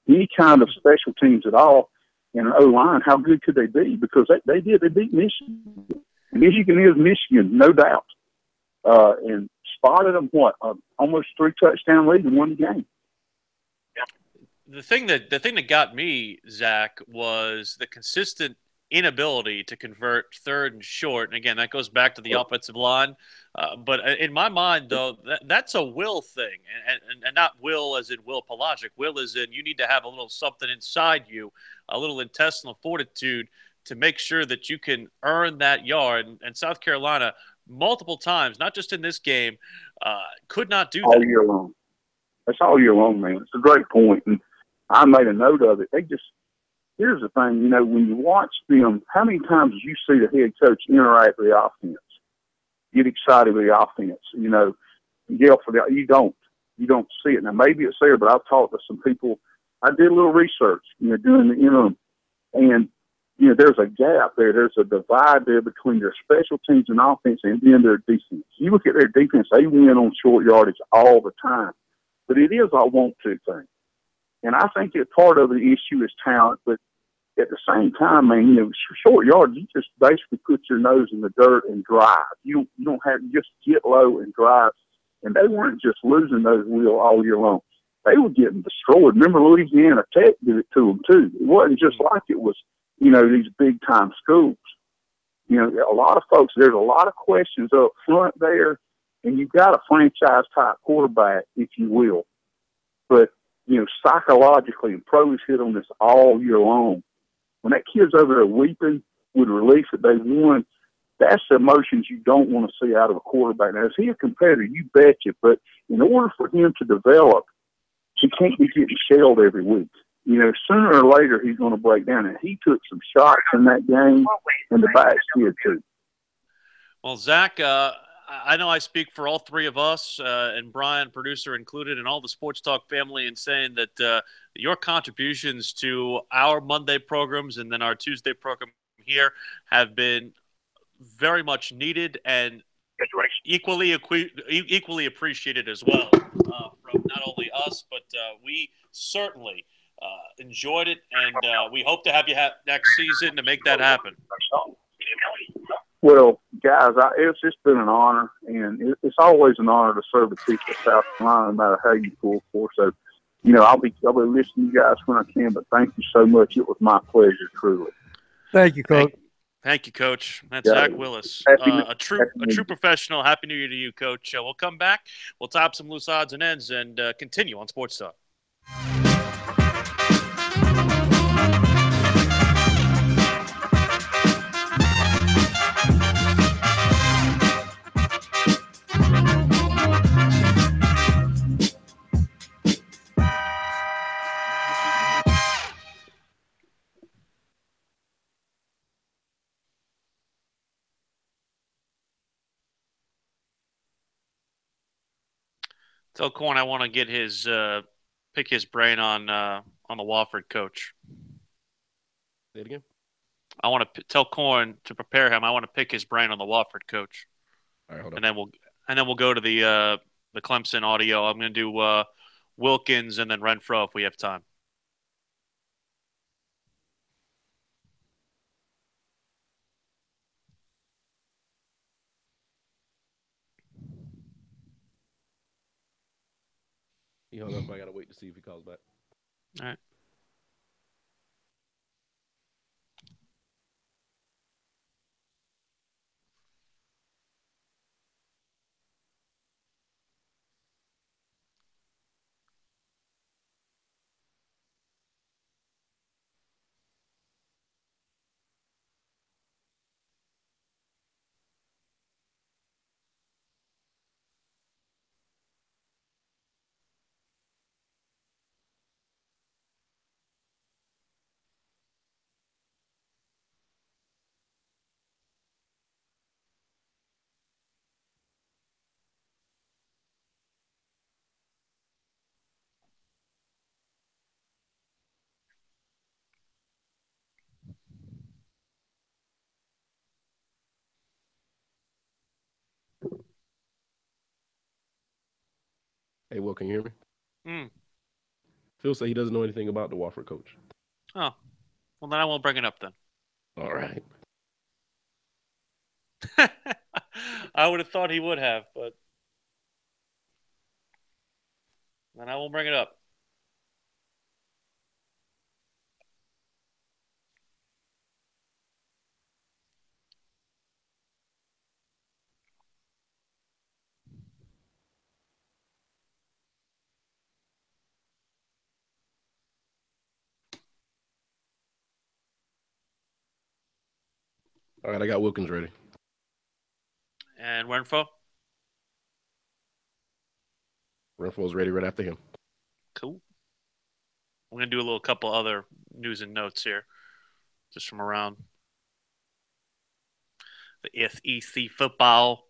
[SPEAKER 11] any kind of special teams at all, and an O-line? How good could they be? Because they did. They beat Michigan. Michigan is Michigan, no doubt. And spotted them, almost 3 touchdown lead and won the game.
[SPEAKER 1] The thing that got me, Zach, was the consistent inability to convert third and short. And again, that goes back to the offensive line. But in my mind, though, that's a will thing, and not will as in Will Pelagic. Will as in you need to have a little something inside you, a little intestinal fortitude to make sure that you can earn that yard. And South Carolina, multiple times, not just in this game, could not do that.
[SPEAKER 11] All year long. That's all year long, man. It's a great point. And I made a note of it. Here's the thing, when you watch them, how many times do you see the head coach interact with the offense, get excited with the offense, yell for you don't see it. Now, maybe it's there, but I've talked to some people. I did a little research, during the interim, and, there's a gap there. There's a divide there between their special teams and offense and then their defense. You look at their defense, they win on short yardage all the time, but it is a want-to thing. And I think that part of the issue is talent, but at the same time, man, short yards, you just basically put your nose in the dirt and drive. You don't have to just get low and drive. And they weren't just losing those wheels all year long. They were getting destroyed. Remember, Louisiana Tech did it to them, too. It wasn't just like it was, these big-time schools. A lot of folks, there's a lot of questions up front there, and you've got a franchise-type quarterback, if you will. But, psychologically, and pros hit on this all year long. When that kid's over there weeping with relief that they won, that's the emotions you don't want to see out of a quarterback. Now, is he a competitor? You betcha. But in order for him to develop, he can't be getting shelled every week. Sooner or later, he's going to break down. And he took some shots in that game, and the backs did too.
[SPEAKER 1] Well, Zach, I know I speak for all three of us, and Brian, producer included, and all the Sports Talk family in saying that your contributions to our Monday programs and then our Tuesday program here have been very much needed and equally appreciated as well from not only us, but we certainly enjoyed it, and we hope to have you next season to make that happen.
[SPEAKER 11] Well, guys, it's just been an honor, and it's always an honor to serve the people of South Carolina, no matter how you pull for. So, I'll be listening to you guys when I can, but thank you so much. It was my pleasure, truly.
[SPEAKER 6] Thank you, Coach.
[SPEAKER 1] Thank you, Coach. That's Zach Willis, a true professional. Happy New Year to you, Coach. We'll come back. We'll top some loose odds and ends and continue on Sports Talk. Tell Corn I want to get his pick his brain on the Wofford coach.
[SPEAKER 2] Say it again.
[SPEAKER 1] I want to tell Corn to prepare him. I want to pick his brain on the Wofford coach.
[SPEAKER 2] All right, hold on.
[SPEAKER 1] And then we'll go to the Clemson audio. I'm going to do Wilkins and then Renfro if we have time.
[SPEAKER 2] He hung up. I gotta wait to see if he calls back.
[SPEAKER 1] All right.
[SPEAKER 2] Hey, Will, can you hear me?
[SPEAKER 1] Mm.
[SPEAKER 2] Phil said he doesn't know anything about the Wofford coach.
[SPEAKER 1] Oh, well, then I won't bring it up then.
[SPEAKER 2] All right.
[SPEAKER 1] I would have thought he would have, but then I won't bring it up.
[SPEAKER 2] All right, I got Wilkins ready.
[SPEAKER 1] And Renfro?
[SPEAKER 2] Renfro's ready right after him.
[SPEAKER 1] Cool. We're going to do a little couple other news and notes here, just from around the SEC football.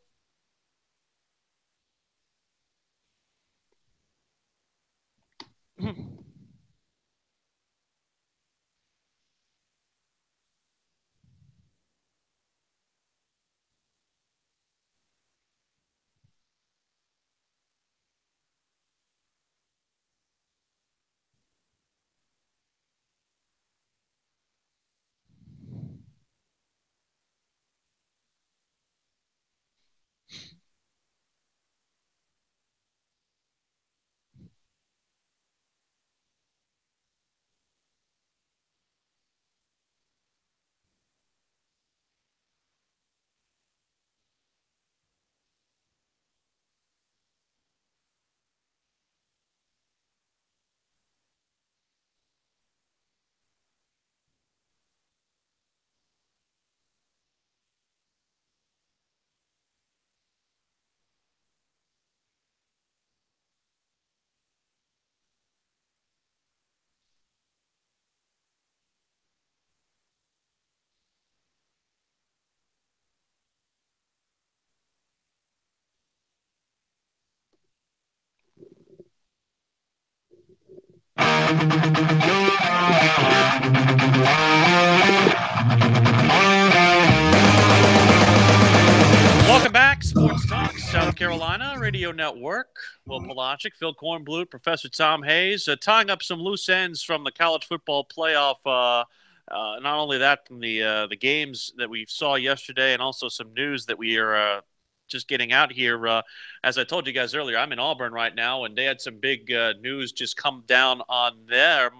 [SPEAKER 1] Welcome back, Sports Talk, South Carolina Radio Network. Will Pelagic, Phil Kornblut, Professor Tom Hayes, tying up some loose ends from the college football playoff. Not only that, from the games that we saw yesterday, and also some news that we are just getting out here. As I told you guys earlier, I'm in Auburn right now, and they had some big news just come down on them.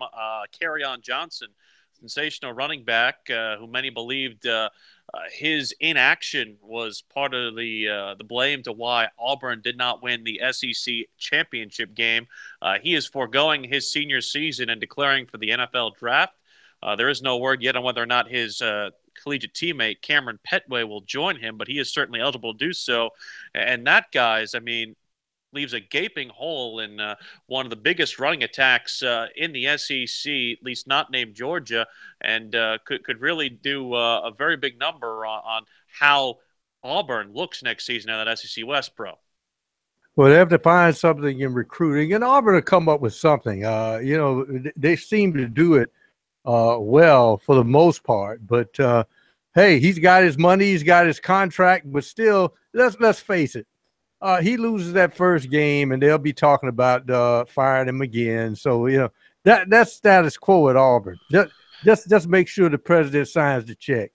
[SPEAKER 1] Kerryon Johnson, sensational running back, who many believed his inaction was part of the blame to why Auburn did not win the SEC championship game. He is foregoing his senior season and declaring for the NFL draft. There is no word yet on whether or not his collegiate teammate Cameron Petway will join him, but he is certainly eligible to do so. And that, guys, I mean, leaves a gaping hole in one of the biggest running attacks in the SEC, at least not named Georgia, and could really do a very big number on how Auburn looks next season at that SEC West, Pro.
[SPEAKER 6] Well, they have to find something in recruiting, and Auburn will come up with something. They seem to do it well for the most part, but hey, he's got his money, he's got his contract, but still, let's face it. He loses that first game, and they'll be talking about firing him again. So that's status quo at Auburn. Just make sure the president signs the check.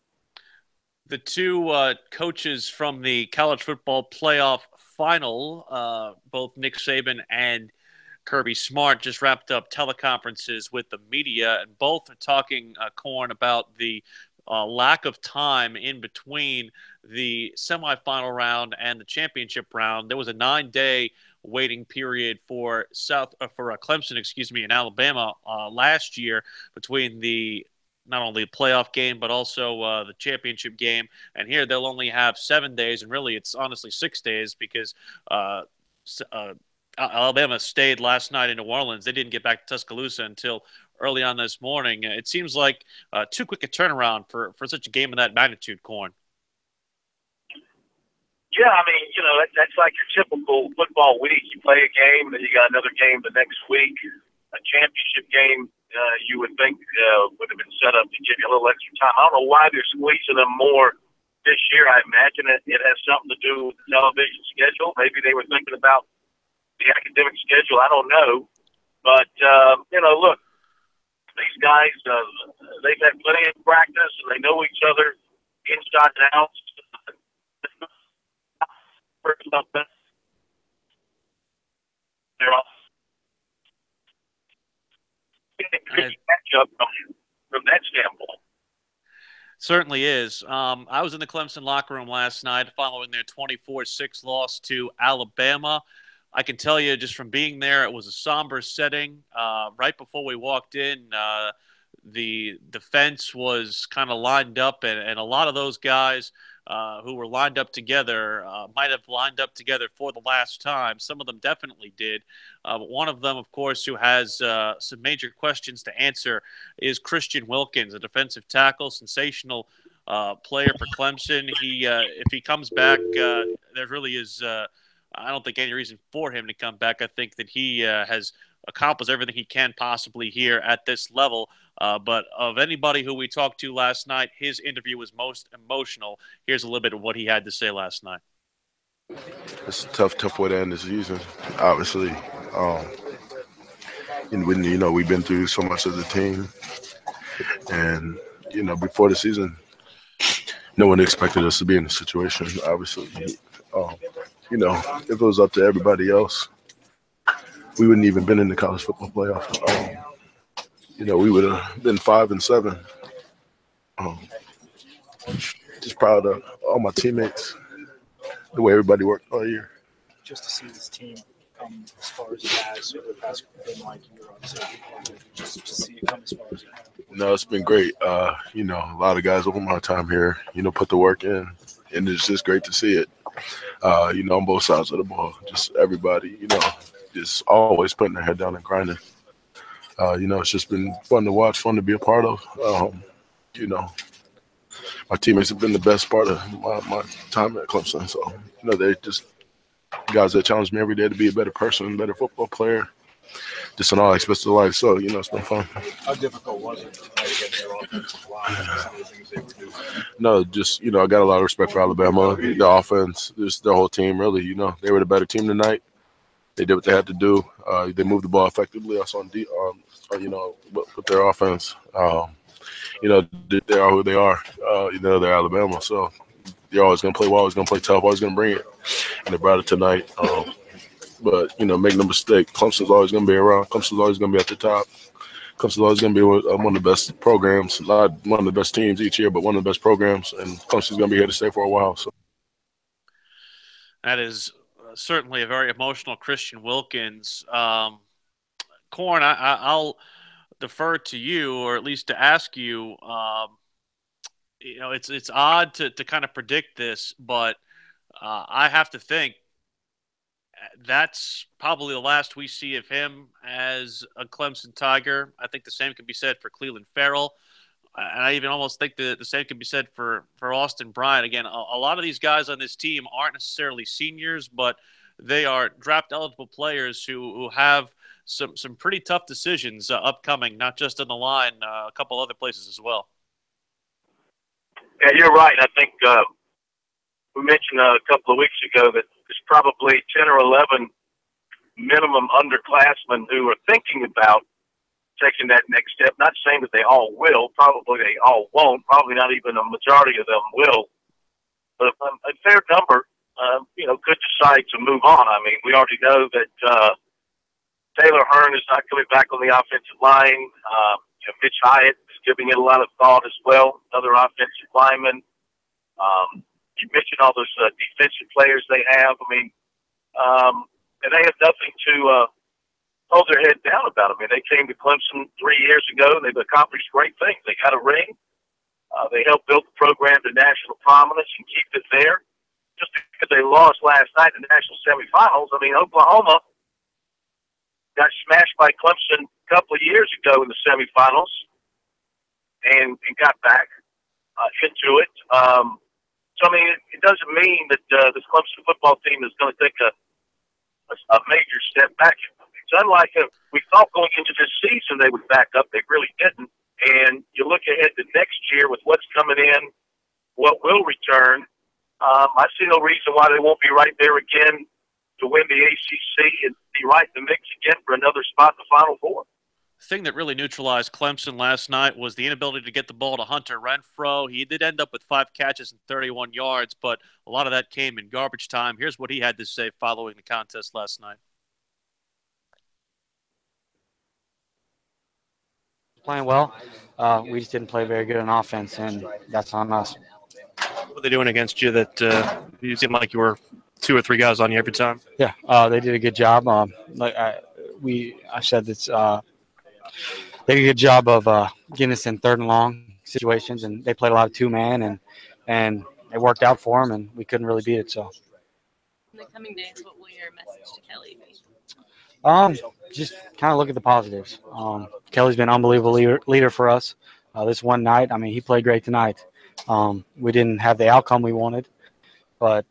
[SPEAKER 1] The two coaches from the college football playoff final, both Nick Saban and Kirby Smart, just wrapped up teleconferences with the media, and both are talking Corn about the lack of time in between the semifinal round and the championship round. There was a 9-day waiting period for Clemson, in Alabama last year between the not only the playoff game but also the championship game. And here they'll only have 7 days, and really it's honestly 6 days because Alabama stayed last night in New Orleans. They didn't get back to Tuscaloosa until early on this morning. It seems like too quick a turnaround for such a game of that magnitude, Corn.
[SPEAKER 9] Yeah, I mean, that's like your typical football week. You play a game, then you got another game the next week. A championship game, you would think would have been set up to give you a little extra time. I don't know why they're squeezing them more this year. I imagine it has something to do with the television schedule. Maybe they were thinking about the academic schedule, I don't know. But, look, these guys, they've had plenty of practice, and they know each other inside and out. They're all matchup from that standpoint.
[SPEAKER 1] Certainly is. I was in the Clemson locker room last night following their 24-6 loss to Alabama. I can tell you just from being there, it was a somber setting. Right before we walked in, the defense was kind of lined up, and a lot of those guys who were lined up together might have lined up together for the last time. Some of them definitely did. But one of them, of course, who has some major questions to answer is Christian Wilkins, a defensive tackle, sensational player for Clemson. If he comes back, there really is I don't think any reason for him to come back. I think that he has accomplished everything he can possibly here at this level. But of anybody who we talked to last night, his interview was most emotional. Here's a little bit of what he had to say last night.
[SPEAKER 12] It's a tough way to end the season, obviously. We've been through so much as a team. And, before the season, no one expected us to be in this situation, obviously. If it was up to everybody else, we wouldn't even been in the college football playoff. We would have been 5-7. Just proud of all my teammates, the way everybody worked all year.
[SPEAKER 13] Just to see this team come as far as it has over the past been like you're on just to see it come as far as it has.
[SPEAKER 12] No, it's been great. A lot of guys over my time here, put the work in, and it's just great to see it. On both sides of the ball, just everybody, just always putting their head down and grinding. It's just been fun to watch, fun to be a part of. My teammates have been the best part of my time at Clemson. So, they're just guys that challenge me every day to be a better person, better football player, just in all aspects of life. So, it's been fun.
[SPEAKER 13] How difficult was it to play against their offensive line and some of the things they were doing?
[SPEAKER 12] No, just, I got a lot of respect for Alabama, the offense, just their whole team, really. They were the better team tonight. They did what they had to do. They moved the ball effectively. I saw with their offense. They are who they are. They're Alabama, so they're always going to play well, always going to play tough, always going to bring it. And they brought it tonight. But, make no mistake, Clemson's always going to be around. Clemson's always going to be at the top. Clemson's always going to be one of the best programs, not one of the best teams each year, but one of the best programs. And Clemson's going to be here to stay for a while. So
[SPEAKER 1] that is certainly a very emotional Christian Wilkins. Corn, I'll defer to you, or at least to ask you. It's odd to kind of predict this, but I have to think that's probably the last we see of him as a Clemson Tiger. I think the same can be said for Cleveland Farrell. And I even almost think the same can be said for Austin Bryant. Again, a lot of these guys on this team aren't necessarily seniors, but they are draft-eligible players who have some pretty tough decisions upcoming, not just on the line, a couple other places as well.
[SPEAKER 9] Yeah, you're right. I think we mentioned a couple of weeks ago that there's probably 10 or 11 minimum underclassmen who are thinking about taking that next step. Not saying that they all will. Probably they all won't. Probably not even a majority of them will. But a fair number, could decide to move on. I mean, we already know that Taylor Hearn is not coming back on the offensive line. Mitch Hyatt is giving it a lot of thought as well, another offensive lineman. You mentioned all those defensive players they have. I mean, and they have nothing to hold their head down about. I mean, they came to Clemson 3 years ago, and they've accomplished great things. They got a ring. They helped build the program to national prominence and keep it there. Just because they lost last night in the national semifinals, I mean, Oklahoma got smashed by Clemson a couple of years ago in the semifinals and got back into it. So, I mean, it doesn't mean that this Clemson football team is going to take a major step back. It's unlike we thought going into this season they would back up. They really didn't. And you look ahead to next year with what's coming in, what will return. I see no reason why they won't be right there again to win the ACC and be right in the mix again for another spot in the Final Four.
[SPEAKER 1] The thing that really neutralized Clemson last night was the inability to get the ball to Hunter Renfrow. He did end up with 5 catches and 31 yards, but a lot of that came in garbage time. Here's what he had to say following the contest last night.
[SPEAKER 14] Playing well. We just didn't play very good on offense, and that's on us.
[SPEAKER 1] What were they doing against you that you seemed like you were 2 or 3 guys on you every time?
[SPEAKER 14] Yeah, they did a good job. I said that they did a good job of getting us in 3rd and long situations, and they played a lot of 2-man, and it worked out for them, and we couldn't really beat it. So,
[SPEAKER 15] in the coming days, what will your message to Kelly be?
[SPEAKER 14] Just kind of look at the positives. Kelly's been an unbelievable leader for us. This one night, I mean, he played great tonight. We didn't have the outcome we wanted, but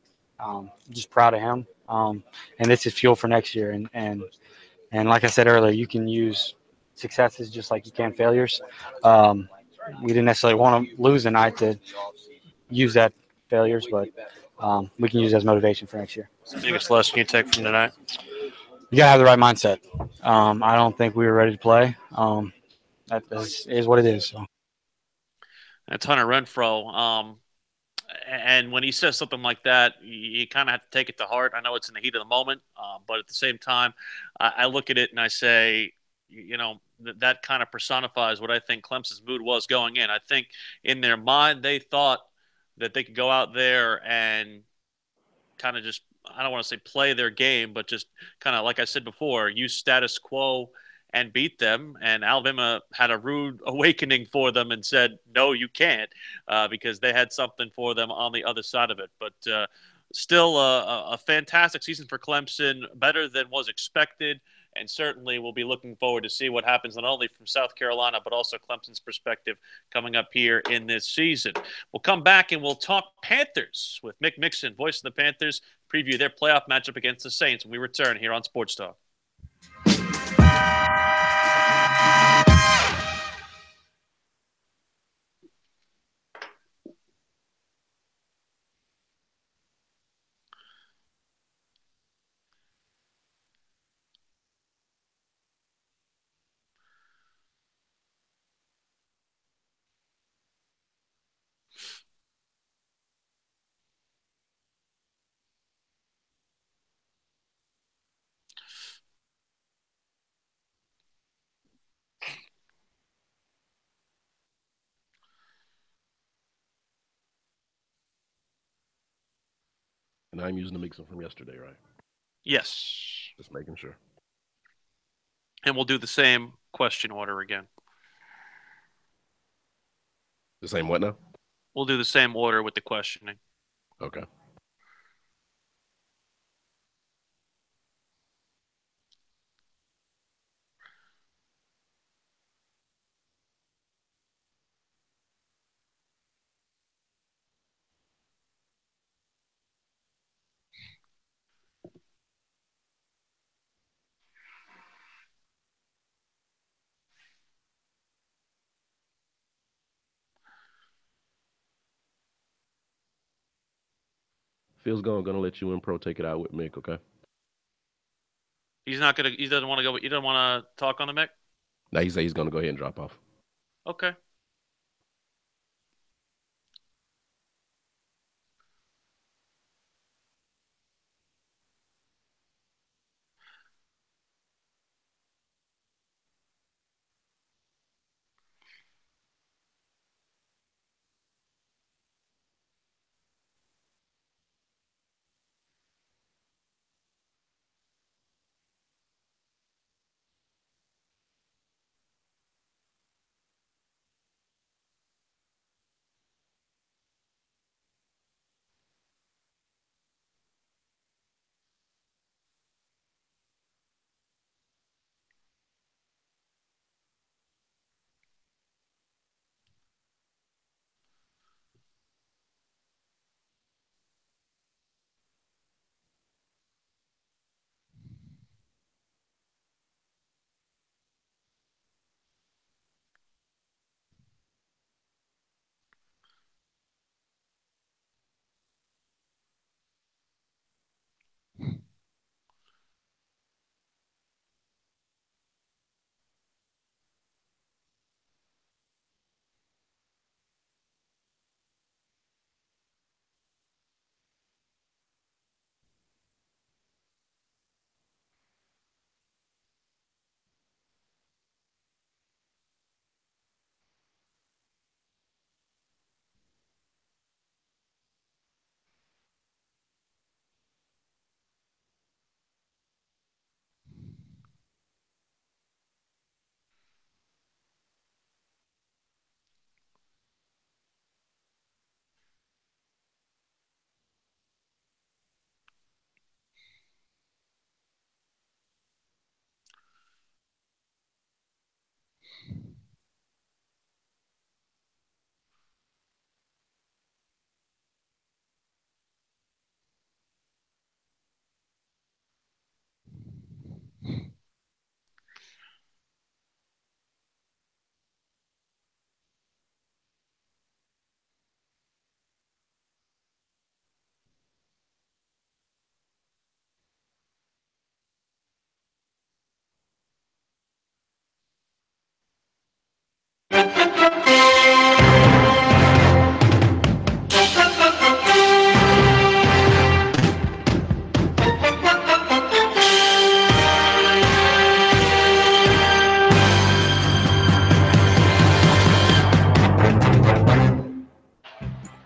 [SPEAKER 14] just proud of him. And this is fuel for next year. And like I said earlier, you can use successes just like you can failures. We didn't necessarily want to lose a night to use that failures, but we can use it as motivation for next year.
[SPEAKER 1] What's the biggest lesson you take from tonight?
[SPEAKER 14] You got to have the right mindset. I don't think we were ready to play. That is what it is. So.
[SPEAKER 1] That's Hunter Renfrow. And when he says something like that, you kind of have to take it to heart. I know it's in the heat of the moment, but at the same time, I look at it and I say, that kind of personifies what I think Clemson's mood was going in. I think in their mind, they thought that they could go out there and kind of just, I don't want to say play their game, but just kind of, like I said before, use status quo and beat them. And Alabama had a rude awakening for them and said, no, you can't, because they had something for them on the other side of it. But still a fantastic season for Clemson, better than was expected. And certainly we'll be looking forward to see what happens not only from South Carolina, but also Clemson's perspective coming up here in this season. We'll come back and we'll talk Panthers with Mick Mixon, voice of the Panthers, preview their playoff matchup against the Saints when we return here on Sports Talk.
[SPEAKER 2] And I'm using the mixer from yesterday, right?
[SPEAKER 1] Yes.
[SPEAKER 2] Just making sure.
[SPEAKER 1] And we'll do the same question order again.
[SPEAKER 2] The same what now?
[SPEAKER 1] We'll do the same order with the questioning.
[SPEAKER 2] Okay. Phil's gonna let you and Pro take it out with Mick, okay?
[SPEAKER 1] He's not gonna. He doesn't want to go. He doesn't want to talk on the mic.
[SPEAKER 2] Now he said he's gonna go ahead and drop off.
[SPEAKER 1] Okay.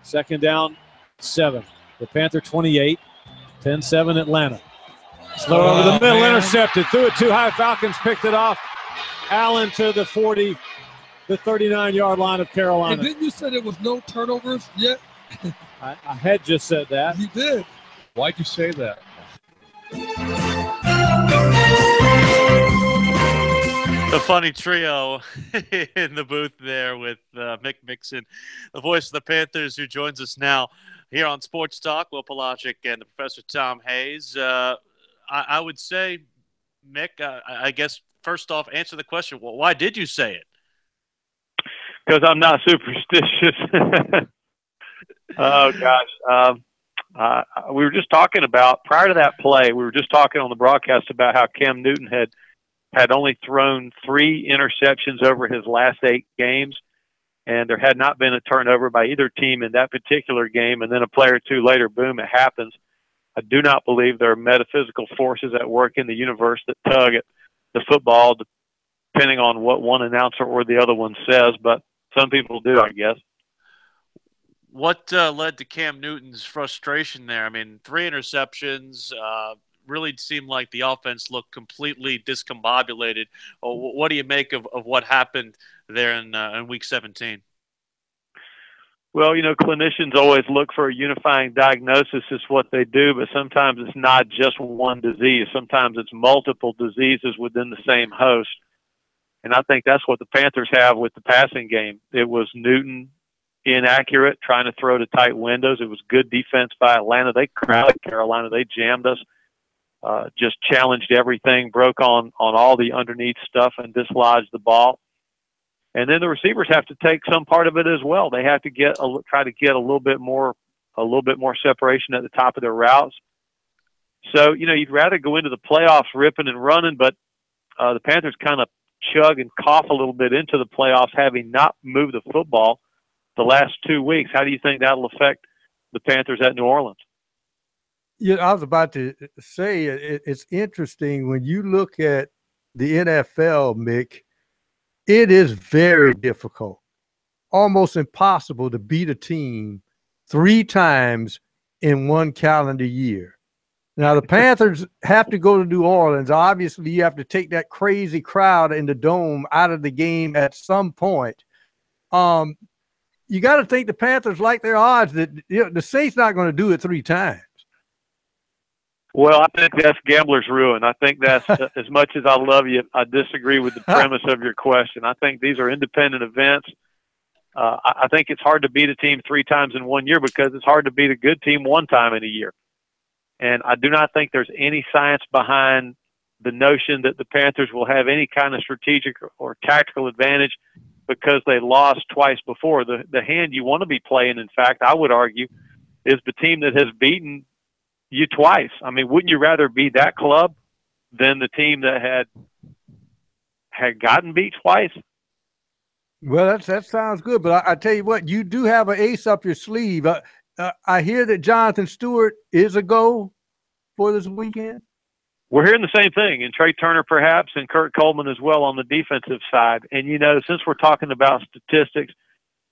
[SPEAKER 16] Second down, 7. The Panther 28, 10-7 Atlanta. Slow over the middle, intercepted. Threw it too high. Falcons picked it off. Allen to the 40, the 39-yard line of Carolina.
[SPEAKER 17] And didn't you say there was no turnovers yet?
[SPEAKER 16] I had just said that.
[SPEAKER 17] You did.
[SPEAKER 16] Why'd you say that?
[SPEAKER 1] The funny trio in the booth there with Mick Mixon, the voice of the Panthers, who joins us now here on Sports Talk. Will Pelagic and the Professor Tom Hayes. I would say, Mick, I guess first off, answer the question. Well, why did you say it?
[SPEAKER 18] Because I'm not superstitious. Oh, gosh. We were just talking about, prior to that play, we were just talking on the broadcast about how Cam Newton had only thrown 3 interceptions over his last 8 games, and there had not been a turnover by either team in that particular game. And then a play or two later, boom, it happens. I do not believe there are metaphysical forces at work in the universe that tug at the football, depending on what one announcer or the other one says, but some people do, I guess.
[SPEAKER 1] What led to Cam Newton's frustration there? I mean, 3 interceptions, really seemed like the offense looked completely discombobulated. What do you make of what happened there in Week 17?
[SPEAKER 18] Well, you know, clinicians always look for a unifying diagnosis is what they do, but sometimes it's not just one disease. Sometimes it's multiple diseases within the same host. And I think that's what the Panthers have with the passing game. It was Newton inaccurate, trying to throw to tight windows. It was good defense by Atlanta. They crowded Carolina. They jammed us, just challenged everything, broke on all the underneath stuff and dislodged the ball. And then the receivers have to take some part of it as well. They have to try to get a little bit more separation at the top of their routes. So, you know, you'd rather go into the playoffs ripping and running, but the Panthers kind of chug and cough a little bit into the playoffs, having not moved the football the last 2 weeks. How do you think that'll affect the Panthers at New Orleans?
[SPEAKER 6] Yeah, I was about to say it's interesting when you look at the NFL, Mick. It is very difficult, almost impossible to beat a team 3 times in one calendar year. Now, the Panthers have to go to New Orleans. Obviously, you have to take that crazy crowd in the Dome out of the game at some point. You got to think the Panthers like their odds that the Saints not going to do it 3 times.
[SPEAKER 18] Well, I think that's gambler's ruin. I think that's as much as I love you, I disagree with the premise of your question. I think these are independent events. I think it's hard to beat a team 3 times in 1 year because it's hard to beat a good team 1 time in a year. And I do not think there's any science behind the notion that the Panthers will have any kind of strategic or tactical advantage because they lost twice before. The hand you want to be playing, in fact, I would argue, is the team that has beaten you twice. I mean, wouldn't you rather be that club than the team that had gotten beat twice?
[SPEAKER 6] Well, that sounds good, but I tell you what, you do have an ace up your sleeve. I hear that Jonathan Stewart is a go for this weekend.
[SPEAKER 18] We're hearing the same thing, and Trey Turner perhaps, and Kurt Coleman as well on the defensive side. And, you know, since we're talking about statistics,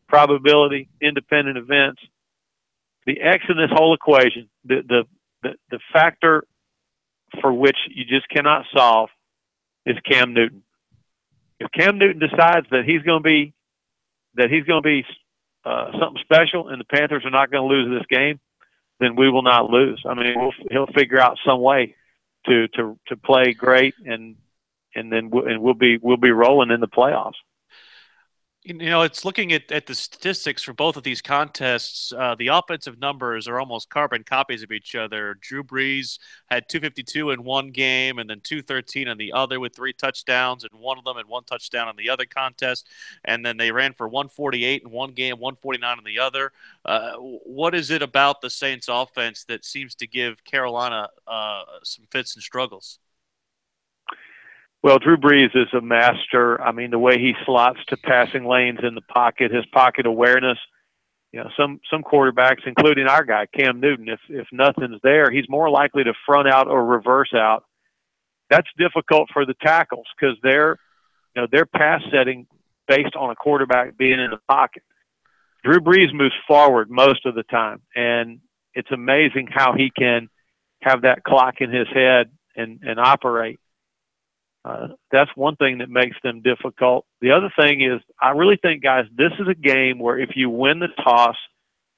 [SPEAKER 18] probability, independent events, the X in this whole equation, the factor for which you just cannot solve is Cam Newton. If Cam Newton decides that he's going to be something special and the Panthers are not going to lose this game, then we will not lose. I mean, he'll figure out some way to play great, and we'll be rolling in the playoffs.
[SPEAKER 1] You know, it's looking at the statistics for both of these contests. The offensive numbers are almost carbon copies of each other. Drew Brees had 252 in one game and then 213 in the other with 3 touchdowns in one of them and 1 touchdown in the other contest. And then they ran for 148 in one game, 149 in the other. What is it about the Saints offense that seems to give Carolina some fits and struggles?
[SPEAKER 18] Well, Drew Brees is a master. I mean, the way he slots to passing lanes in the pocket, his pocket awareness. You know, some quarterbacks, including our guy, Cam Newton, if nothing's there, he's more likely to front out or reverse out. That's difficult for the tackles because they're pass setting based on a quarterback being in the pocket. Drew Brees moves forward most of the time, and it's amazing how he can have that clock in his head and operate. That's one thing that makes them difficult. The other thing is, I really think, guys, this is a game where if you win the toss,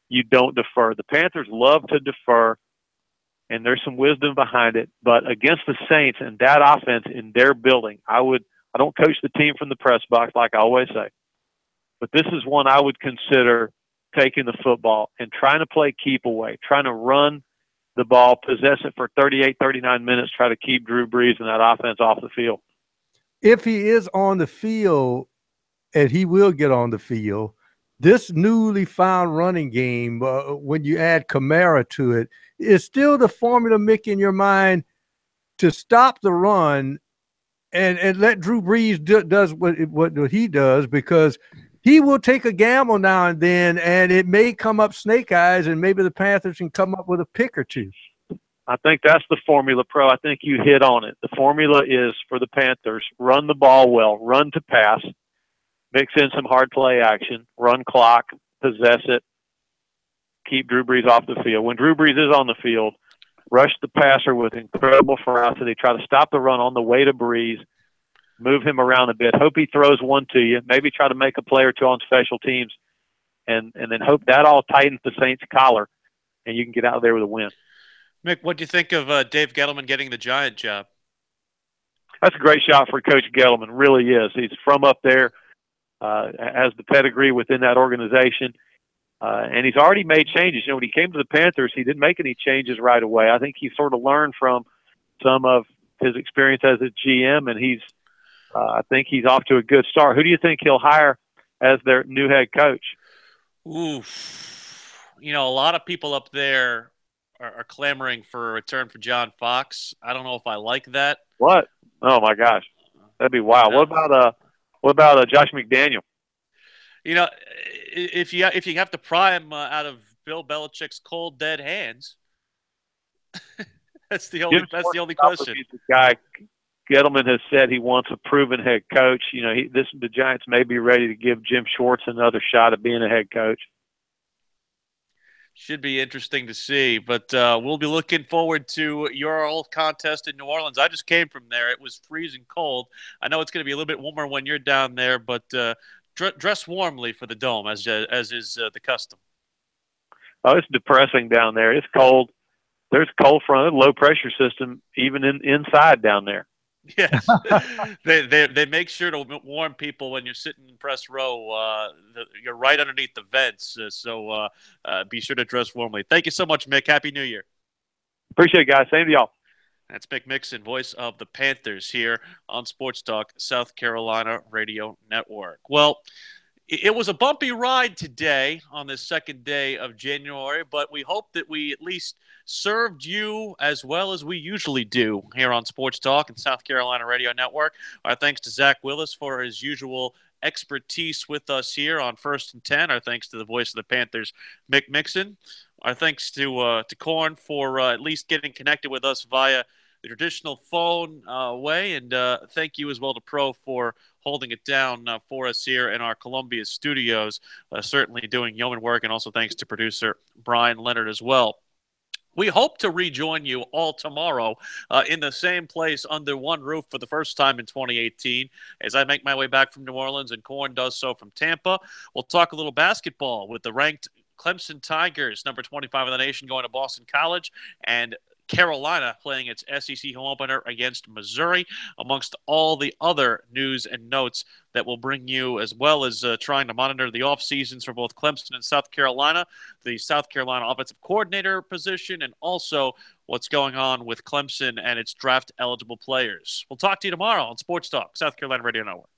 [SPEAKER 18] you don't defer. The Panthers love to defer, and there's some wisdom behind it. But against the Saints and that offense in their building, I don't coach the team from the press box like I always say, but this is one I would consider taking the football and trying to play keep away, trying to run the ball, possess it for 38, 39 minutes, try to keep Drew Brees and that offense off the field.
[SPEAKER 6] If he is on the field, and he will get on the field, this newly found running game, when you add Kamara to it, is still the formula, Mick, in your mind to stop the run and let Drew Brees does what he does, because he will take a gamble now and then, and it may come up snake eyes, and maybe the Panthers can come up with a pick or two.
[SPEAKER 18] I think that's the formula, Pro. I think you hit on it. The formula is for the Panthers, run the ball well, run to pass, mix in some hard play action, run clock, possess it, keep Drew Brees off the field. When Drew Brees is on the field, rush the passer with incredible ferocity, try to stop the run on the way to Brees, move him around a bit, hope he throws one to you, maybe try to make a play or two on special teams, and then hope that all tightens the Saints' collar, and you can get out there with a win.
[SPEAKER 1] Mick, what do you think of Dave Gettleman getting the Giant job?
[SPEAKER 18] That's a great shot for Coach Gettleman, really is. He's from up there, has the pedigree within that organization, and he's already made changes. You know, when he came to the Panthers, he didn't make any changes right away. I think he sort of learned from some of his experience as a GM, and I think he's off to a good start. Who do you think he'll hire as their new head coach?
[SPEAKER 1] Ooh, you know, a lot of people up there are clamoring for a return for John Fox. I don't know if I like that.
[SPEAKER 18] What? Oh my gosh, that'd be wild. What about Josh McDaniel?
[SPEAKER 1] You know, if you have to pry him out of Bill Belichick's cold dead hands, that's the only question.
[SPEAKER 18] The guy Gettleman has said he wants a proven head coach. You know, the Giants may be ready to give Jim Schwartz another shot at being a head coach.
[SPEAKER 1] Should be interesting to see, but we'll be looking forward to your old contest in New Orleans. I just came from there. It was freezing cold. I know it's going to be a little bit warmer when you're down there, but dress warmly for the Dome, as is the custom.
[SPEAKER 18] Oh, it's depressing down there. It's cold. There's cold front, low pressure system, even inside down there.
[SPEAKER 1] Yes, they make sure to warn people when you're sitting in press row. You're right underneath the vents, so be sure to dress warmly. Thank you so much, Mick. Happy New Year.
[SPEAKER 18] Appreciate it, guys. Same to y'all.
[SPEAKER 1] That's Mick Mixon, voice of the Panthers here on Sports Talk South Carolina Radio Network. Well, it was a bumpy ride today on this second day of January, but we hope that we at least served you as well as we usually do here on Sports Talk and South Carolina Radio Network. Our thanks to Zach Willis for his usual expertise with us here on First and 10. Our thanks to the voice of the Panthers, Mick Mixon. Our thanks to Corn for at least getting connected with us via the traditional phone way, and thank you as well to Pro for holding it down for us here in our Columbia studios, certainly doing yeoman work, and also thanks to producer Brian Leonard as well. We hope to rejoin you all tomorrow in the same place under one roof for the first time in 2018 as I make my way back from New Orleans and Corn does so from Tampa. We'll talk a little basketball with the ranked Clemson Tigers, number 25 in the nation, going to Boston College, and Carolina playing its SEC home opener against Missouri, amongst all the other news and notes that will bring you, as well as trying to monitor the off seasons for both Clemson and South Carolina, the South Carolina offensive coordinator position, and also what's going on with Clemson and its draft eligible players. We'll talk to you tomorrow on Sports Talk, South Carolina Radio Network.